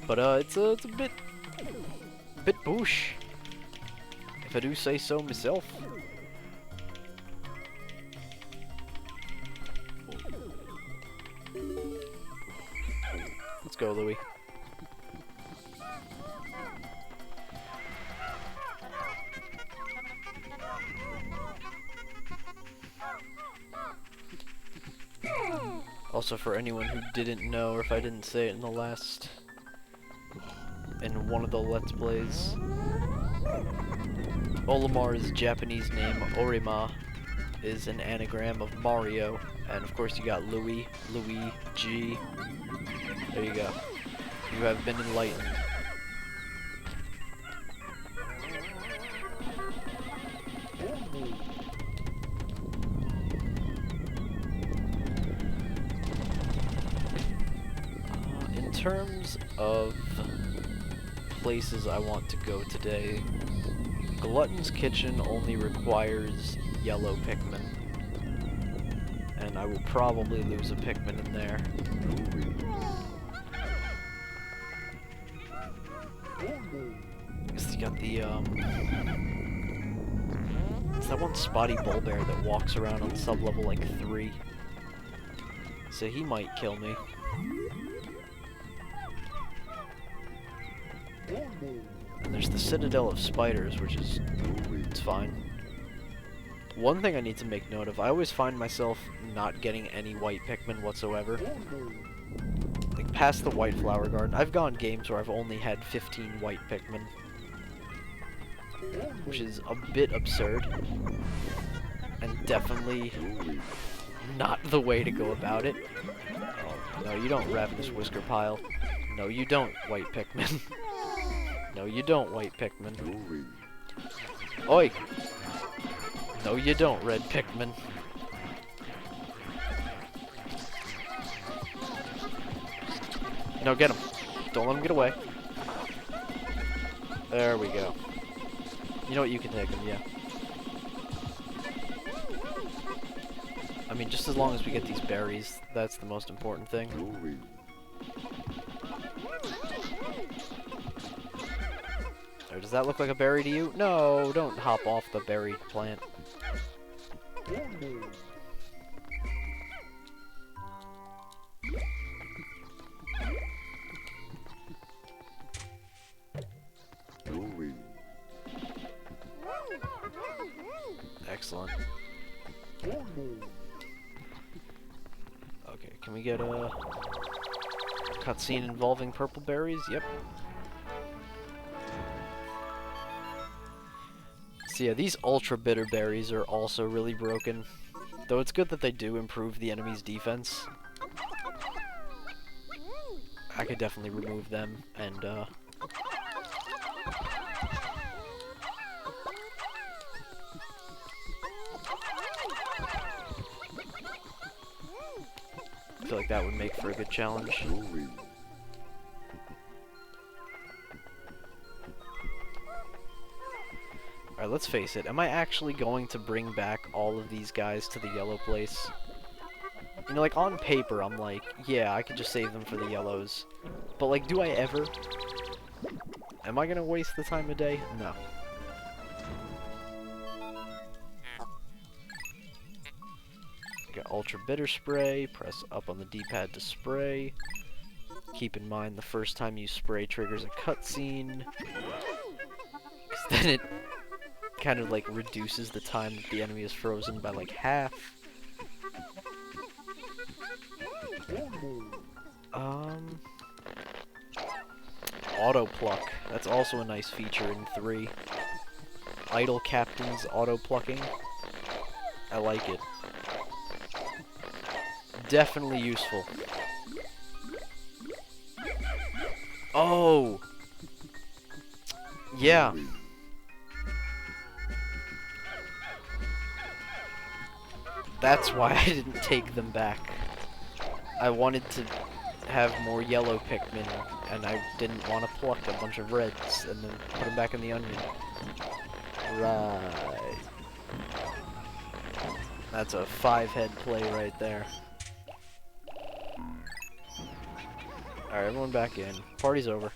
But it's a bit boosh, if I do say so myself. Let's go, Louis. Also, for anyone who didn't know, or if I didn't say it in one of the Let's Plays, Olimar's Japanese name, Orima, is an anagram of Mario, and of course you got Louis, Luigi. There you go. You have been enlightened. terms of places I want to go today, Glutton's Kitchen only requires yellow Pikmin, and I will probably lose a Pikmin in there. Because you got the, it's that one spotty bullbear that walks around on sub-level like 3. So he might kill me. And there's the Citadel of Spiders, which is... it's fine. One thing I need to make note of, I always find myself not getting any white Pikmin whatsoever. Like, past the White Flower Garden, I've gone games where I've only had 15 white Pikmin. Which is a bit absurd. And definitely not the way to go about it. Oh, no, you don't, Ravenous Whisker Pile. No, you don't, white Pikmin. No, you don't, white Pikmin. Oi! No, you don't, red Pikmin. No, get him. Don't let him get away. There we go. You know what, you can take him, yeah. I mean, just as long as we get these berries, that's the most important thing. Or does that look like a berry to you? No, don't hop off the berry plant. Excellent. Okay, can we get a cutscene involving purple berries? Yep. So yeah, these ultra bitter berries are also really broken. Though it's good that they do improve the enemy's defense. I could definitely remove them and I feel like that would make for a good challenge. Alright, let's face it. Am I actually going to bring back all of these guys to the yellow place? You know, like, on paper, I'm like, yeah, I could just save them for the yellows. But, like, do I ever? Am I gonna waste the time of day? No. Got Ultra Bitter Spray, press up on the D-pad to spray. Keep in mind the first time you spray triggers a cutscene. Because then it kind of like reduces the time that the enemy is frozen by like half. Auto Pluck. That's also a nice feature in 3. Idle Captain's auto plucking. I like it. Definitely useful. Oh! Yeah. That's why I didn't take them back. I wanted to have more yellow Pikmin, and I didn't want to pluck a bunch of reds and then put them back in the onion. Right. That's a 5-head play right there. Alright, everyone back in. Party's over.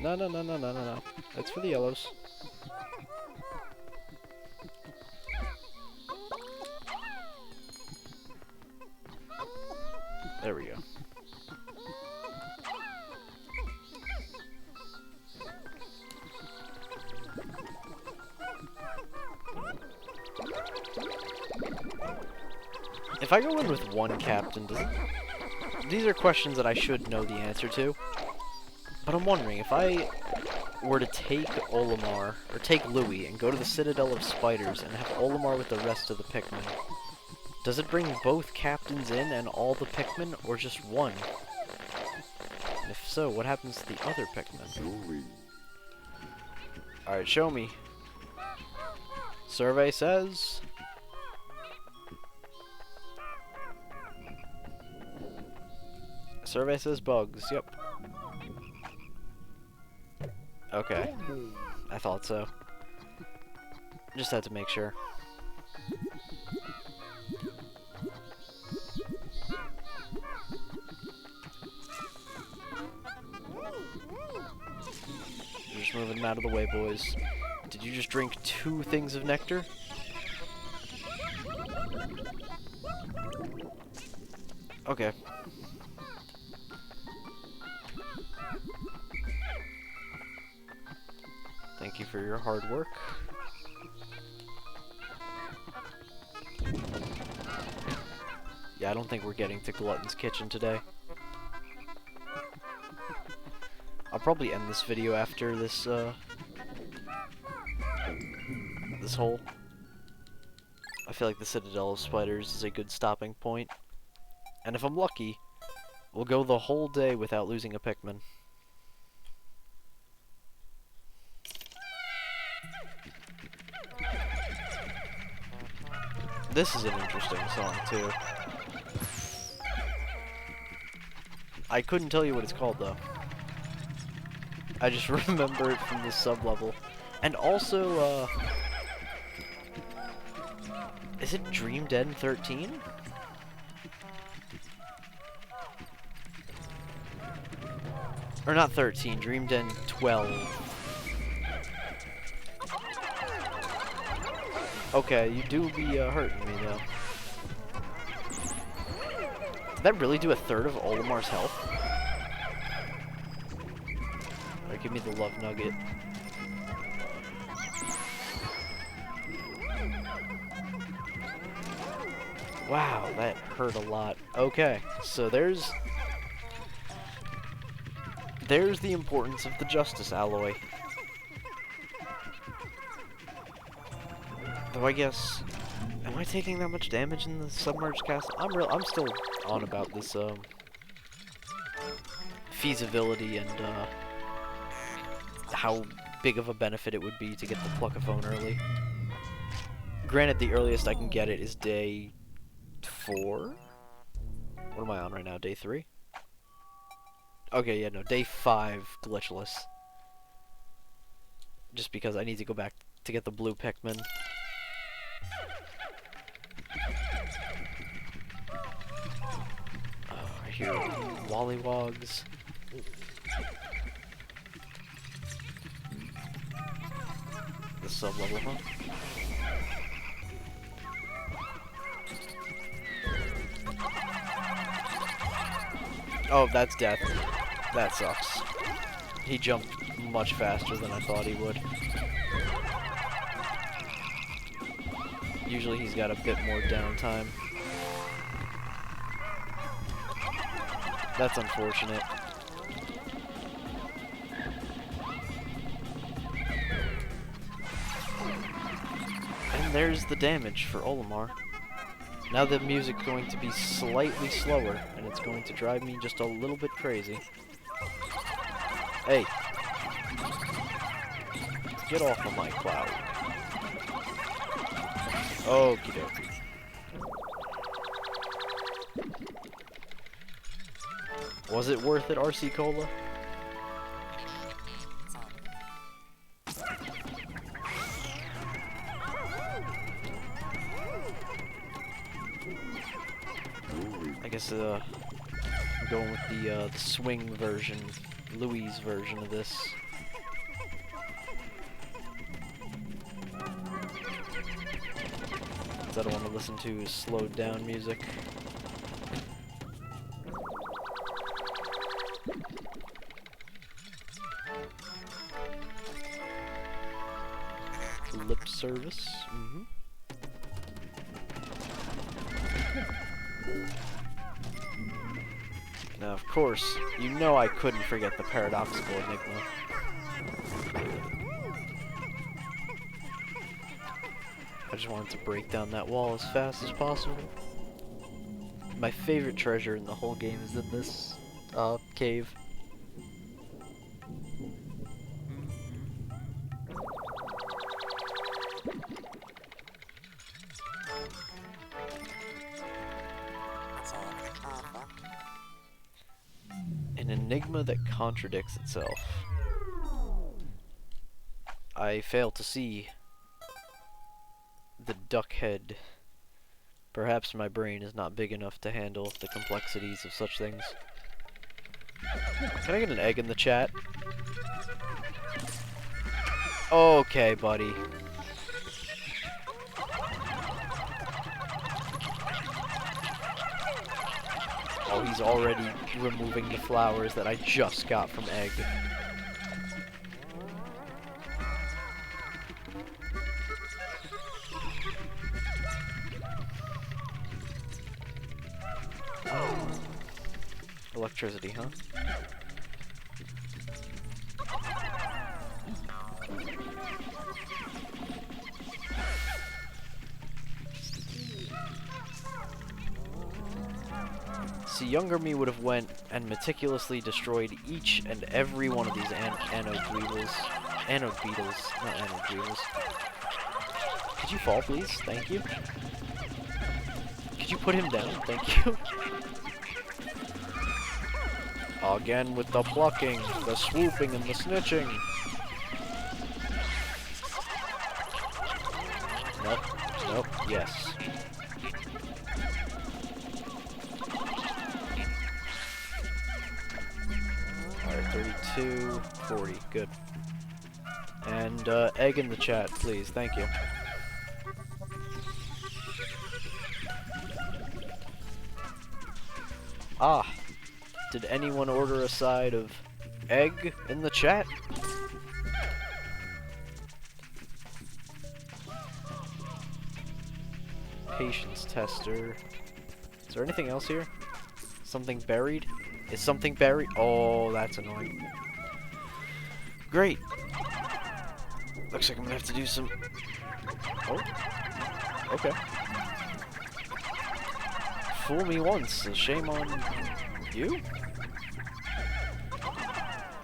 No. That's for the yellows. There we go. If I go in with one captain, does it... These are questions that I should know the answer to. But I'm wondering, if I were to take Olimar, or take Louie, and go to the Citadel of Spiders, and have Olimar with the rest of the Pikmin, does it bring both captains in and all the Pikmin, or just one? And if so, what happens to the other Pikmin? Alright, show me. Survey says... Survey says bugs, yep. Okay. I thought so. Just had to make sure. Just moving them out of the way, boys. Did you just drink 2 things of nectar? Okay. Thank you for your hard work. Yeah, I don't think we're getting to Glutton's Kitchen today. I'll probably end this video after this, this hole. I feel like the Citadel of Spiders is a good stopping point. And if I'm lucky, we'll go the whole day without losing a Pikmin. This is an interesting song, too. I couldn't tell you what it's called, though. I just remember it from the sub-level. And also, is it Dream Den 13? Or not 13, Dream Den 12. Okay, you do be hurting me, though. Did that really do a third of Olimar's health? Alright, give me the love nugget. Wow, that hurt a lot. Okay, so there's the importance of the Justice Alloy. Though I guess, am I taking that much damage in the submerged castle? I'm still on about this feasibility and how big of a benefit it would be to get the Pluckaphone early. Granted, the earliest I can get it is day 4. What am I on right now? Day 3? Okay, yeah, no, day 5 glitchless. Just because I need to go back to get the blue Pikmin. Oh, I hear Wollywogs. The sub-level, huh? Oh, that's death. That sucks. He jumped much faster than I thought he would. Usually he's got a bit more downtime. That's unfortunate. And there's the damage for Olimar. Now the music's going to be slightly slower, and it's going to drive me just a little bit crazy. Hey! Get off of my cloud. Okie dokie. Was it worth it, RC Cola? I guess I'm going with the swing version, Louis' version of this. I don't want to listen to slowed down music. Lip service. Mm-hmm. Now, of course, you know I couldn't forget the paradoxical enigma. I just wanted to break down that wall as fast as possible. My favorite treasure in the whole game is in this cave. enigma that contradicts itself. I fail to see the duck head. Perhaps my brain is not big enough to handle the complexities of such things. Can I get an egg in the chat? Okay, buddy. Oh, he's already removing the flowers that I just got from egg. Electricity, huh? See, younger me would have went and meticulously destroyed each and every one of these anode beetles. Anode beetles, not anode beetles. Could you fall, please? Thank you. Could you put him down? Thank you. Again with the plucking, the swooping, and the snitching. Nope. Nope. Yes. Alright, 32, 40. Good. And, egg in the chat, please. Thank you. Ah. Did anyone order a side of egg in the chat? Patience tester. Is there anything else here? Something buried? Is something buried? Oh, that's annoying. Great. Looks like I'm gonna have to do some... Oh. Okay. Fool me once, shame on you?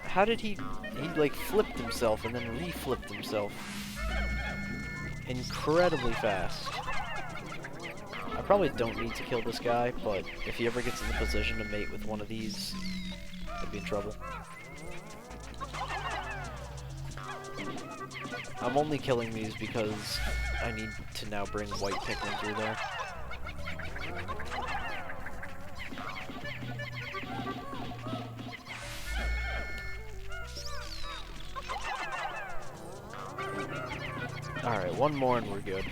How did he like flipped himself and then re-flipped himself incredibly fast. I probably don't need to kill this guy, but if he ever gets in the position to mate with one of these, I'd be in trouble. I'm only killing these because I need to now bring white Pikmin through there. Alright, one more and we're good.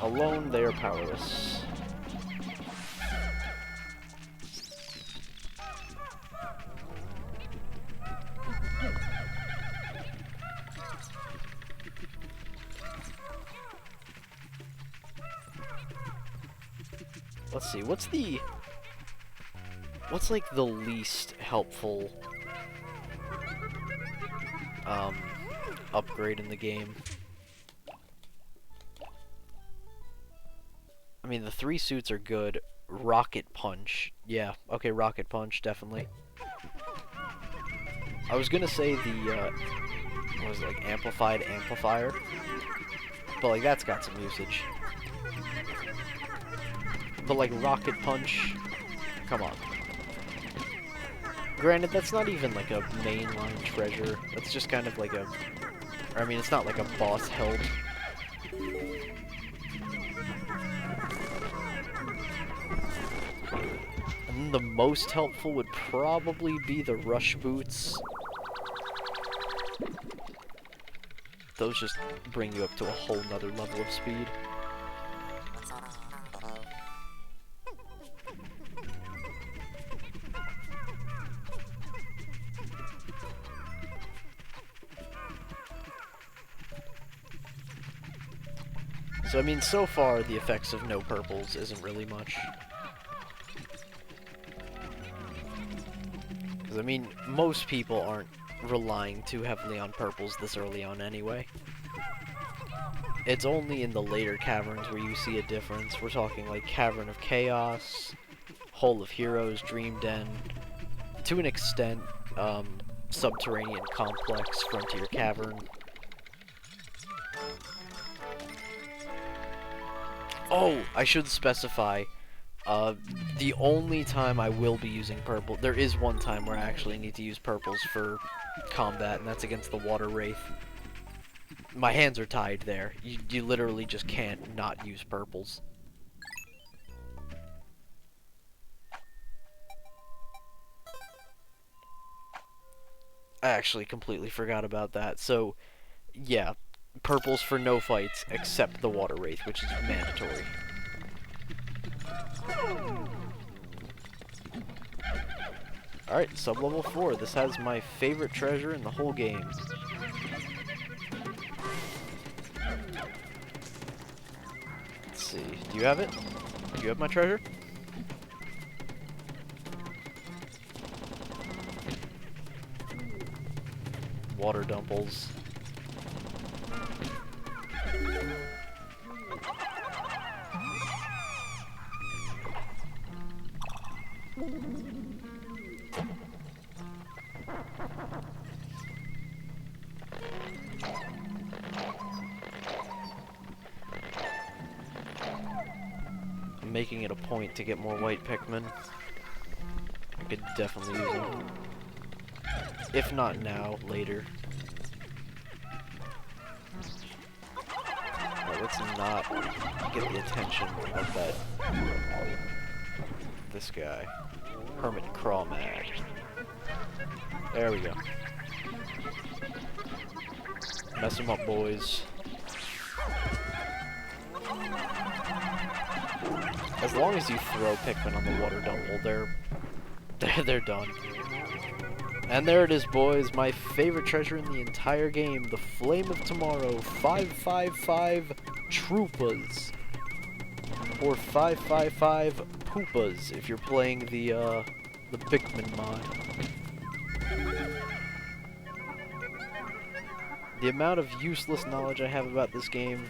Alone, they are powerless. Let's see, what's like the least helpful upgrade in the game? I mean, the 3 suits are good. Rocket Punch. Yeah, okay, Rocket Punch, definitely. I was gonna say the, what was it, like, Amplified Amplifier? But, like, that's got some usage. But, like, Rocket Punch, come on. Granted, that's not even, like, a mainline treasure. That's just kind of like a... Or, I mean, it's not like a boss help. And the most helpful would probably be the Rush Boots. Those just bring you up to a whole nother level of speed. So, I mean, so far, the effects of no purples isn't really much. Because, I mean, most people aren't relying too heavily on purples this early on anyway. It's only in the later caverns where you see a difference. We're talking like Cavern of Chaos, Hole of Heroes, Dream Den, to an extent, Subterranean Complex, Frontier Cavern. Oh, I should specify, Uh, the only time I will be using purple, there is one time where I actually need to use purples for combat, and that's against the Waterwraith. My hands are tied there. You literally just can't not use purples. I actually completely forgot about that. So, yeah, purples for no fights except the Waterwraith, which is mandatory. Alright, sub-level 4. This has my favorite treasure in the whole game. Let's see. Do you have it? Do you have my treasure? Water dumples. I'm making it a point to get more white Pikmin. I could definitely use them. If not now, later. Right, let's not get the attention of that. This guy. Hermit Crawmad. There we go. Mess them up, boys. As long as you throw Pikmin on the water dumple, they're done. And there it is, boys. My favorite treasure in the entire game, the Flame of Tomorrow 555 Troopas. Or 555 Poopas if you're playing the Pikmin mod. The amount of useless knowledge I have about this game,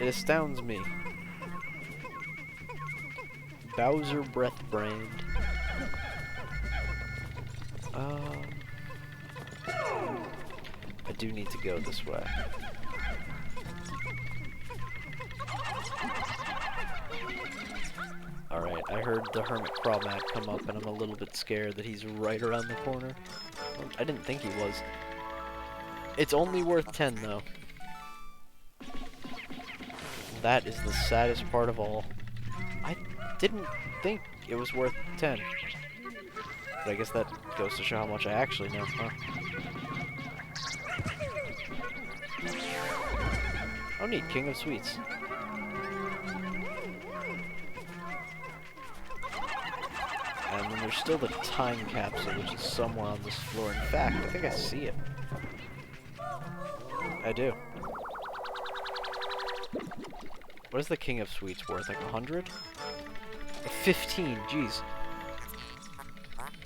it astounds me. Bowser Breath Brand. I do need to go this way. Alright, I heard the Hermit Crawmad come up and I'm a little bit scared that he's right around the corner. I didn't think he was. It's only worth 10 though. That is the saddest part of all. I didn't think it was worth 10. But I guess that goes to show how much I actually know, huh? Oh neat, King of Sweets. And then there's still the time capsule, which is somewhere on this floor. In fact, I think I see it. I do. What is the King of Sweets worth? Like 100? 15, jeez.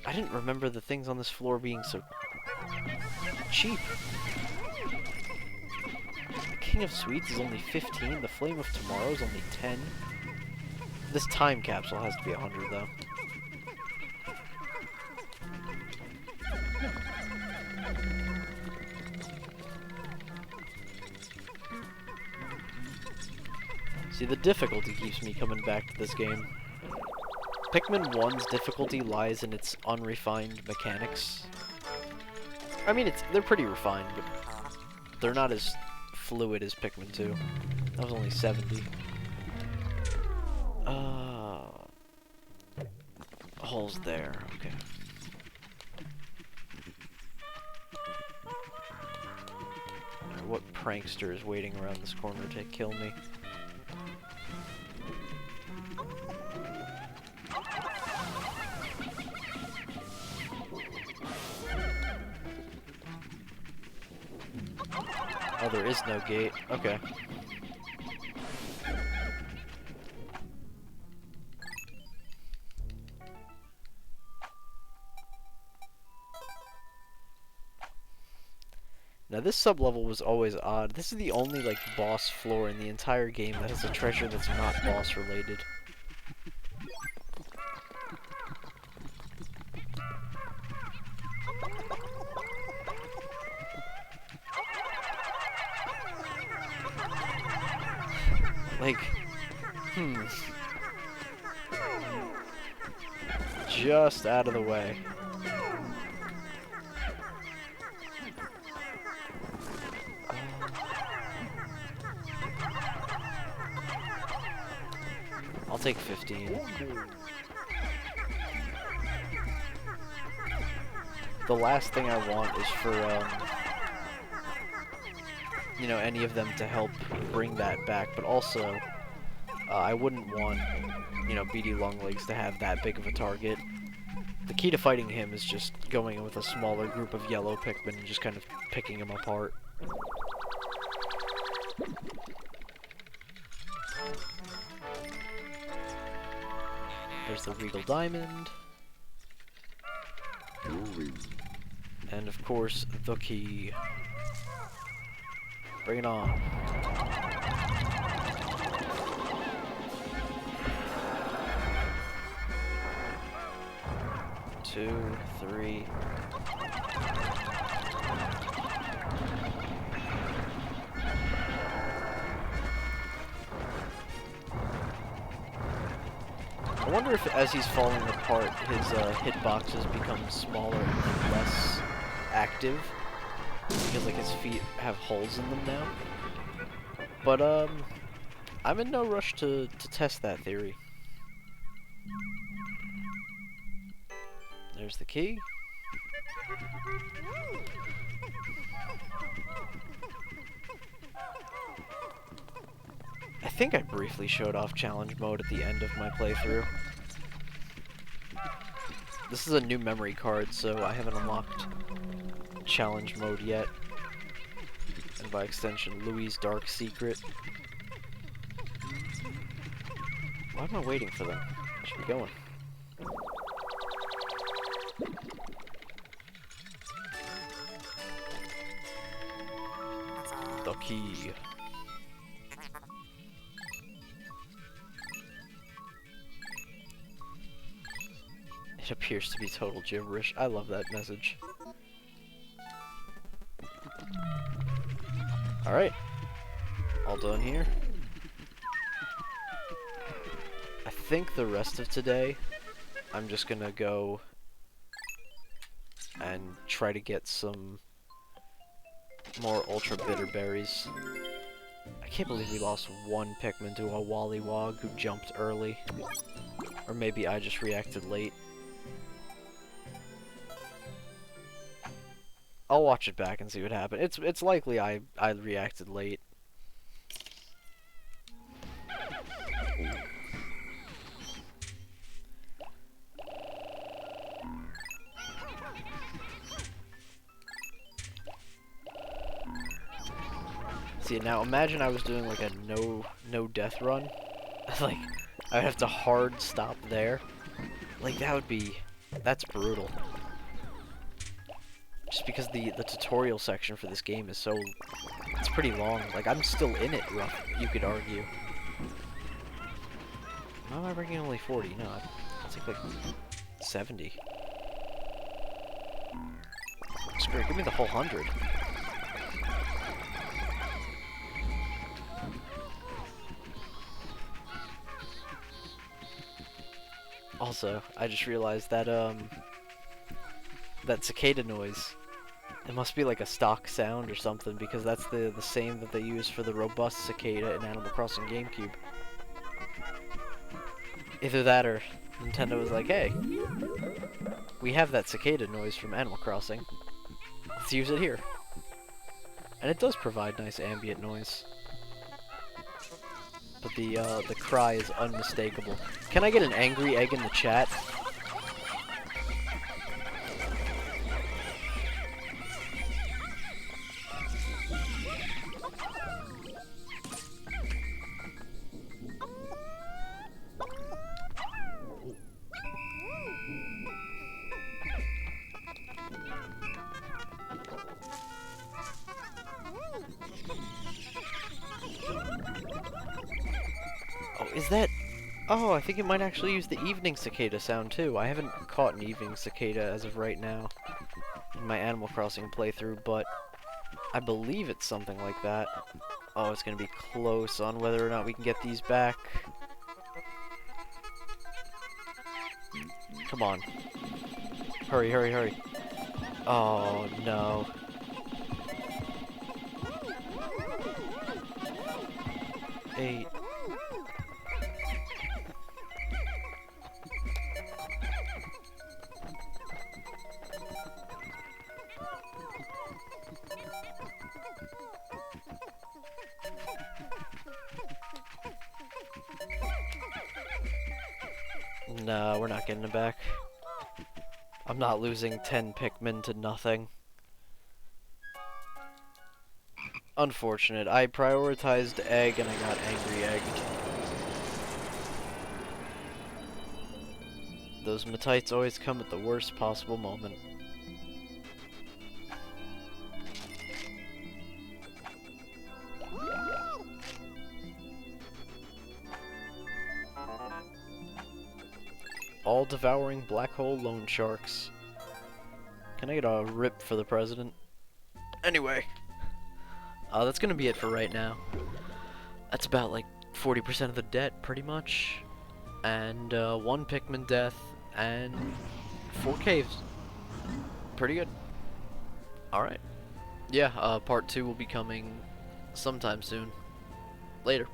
I didn't remember the things on this floor being so cheap. The King of Sweets is only 15, the Flame of Tomorrow is only 10. This time capsule has to be 100 though. See, the difficulty keeps me coming back to this game. Pikmin 1's difficulty lies in its unrefined mechanics. I mean, they're pretty refined, but they're not as fluid as Pikmin 2. That was only 70. Holes there, okay. Right, what prankster is waiting around this corner to kill me? Oh, there is no gate. Okay. Now this sub-level was always odd. This is the only, like, boss floor in the entire game that has a treasure that's not boss-related. Like, just out of the way. I'll take 15. The last thing I want is for, you know, any of them to help bring that back, but also, I wouldn't want, you know, Beady Longlegs to have that big of a target. The key to fighting him is just going in with a smaller group of yellow Pikmin and just kind of picking him apart. There's the Regal Diamond. And of course, the key. Bring it on. Two, three. I wonder if as he's falling apart, his hitboxes become smaller and less active. Because like his feet have holes in them now. But I'm in no rush to test that theory. There's the key. I think I briefly showed off challenge mode at the end of my playthrough. This is a new memory card, so I haven't unlocked challenge mode yet. And by extension, Louis' Dark Secret. Why am I waiting for them? I should be going. The key. It appears to be total gibberish. I love that message. Alright. All done here. I think the rest of today, I'm just gonna go and try to get some more ultra bitter berries. I can't believe we lost one Pikmin to a Wollywog who jumped early. Or maybe I just reacted late. I'll watch it back and see what happened. It's likely I reacted late. See, now imagine I was doing like a no death run. Like, I'd have to hard stop there. Like, that's brutal. Just because the tutorial section for this game is it's pretty long. Like, I'm still in it, rough, you could argue. Why am I bringing only 40? No, I'll take like 70. Screw it, give me the whole 100. Also, I just realized that, that cicada noise, it must be like a stock sound or something, because that's the same that they use for the robust cicada in Animal Crossing GameCube. Either that or Nintendo was like, hey, we have that cicada noise from Animal Crossing, let's use it here. And it does provide nice ambient noise. But the cry is unmistakable. Can I get an angry egg in the chat? Is that... Oh, I think it might actually use the evening cicada sound too. I haven't caught an evening cicada as of right now in my Animal Crossing playthrough, but I believe it's something like that. Oh, it's gonna be close on whether or not we can get these back. Come on. Hurry, hurry, hurry. Oh, no. Eight. No, we're not getting it back. I'm not losing 10 Pikmin to nothing. Unfortunate. I prioritized egg and I got angry egg. Those Matites always come at the worst possible moment. All-devouring black hole loan sharks. Can I get a rip for the president? Anyway. That's gonna be it for right now. That's about like 40% of the debt, pretty much. And 1 Pikmin death, and 4 caves. Pretty good. Alright. Yeah, part 2 will be coming sometime soon. Later.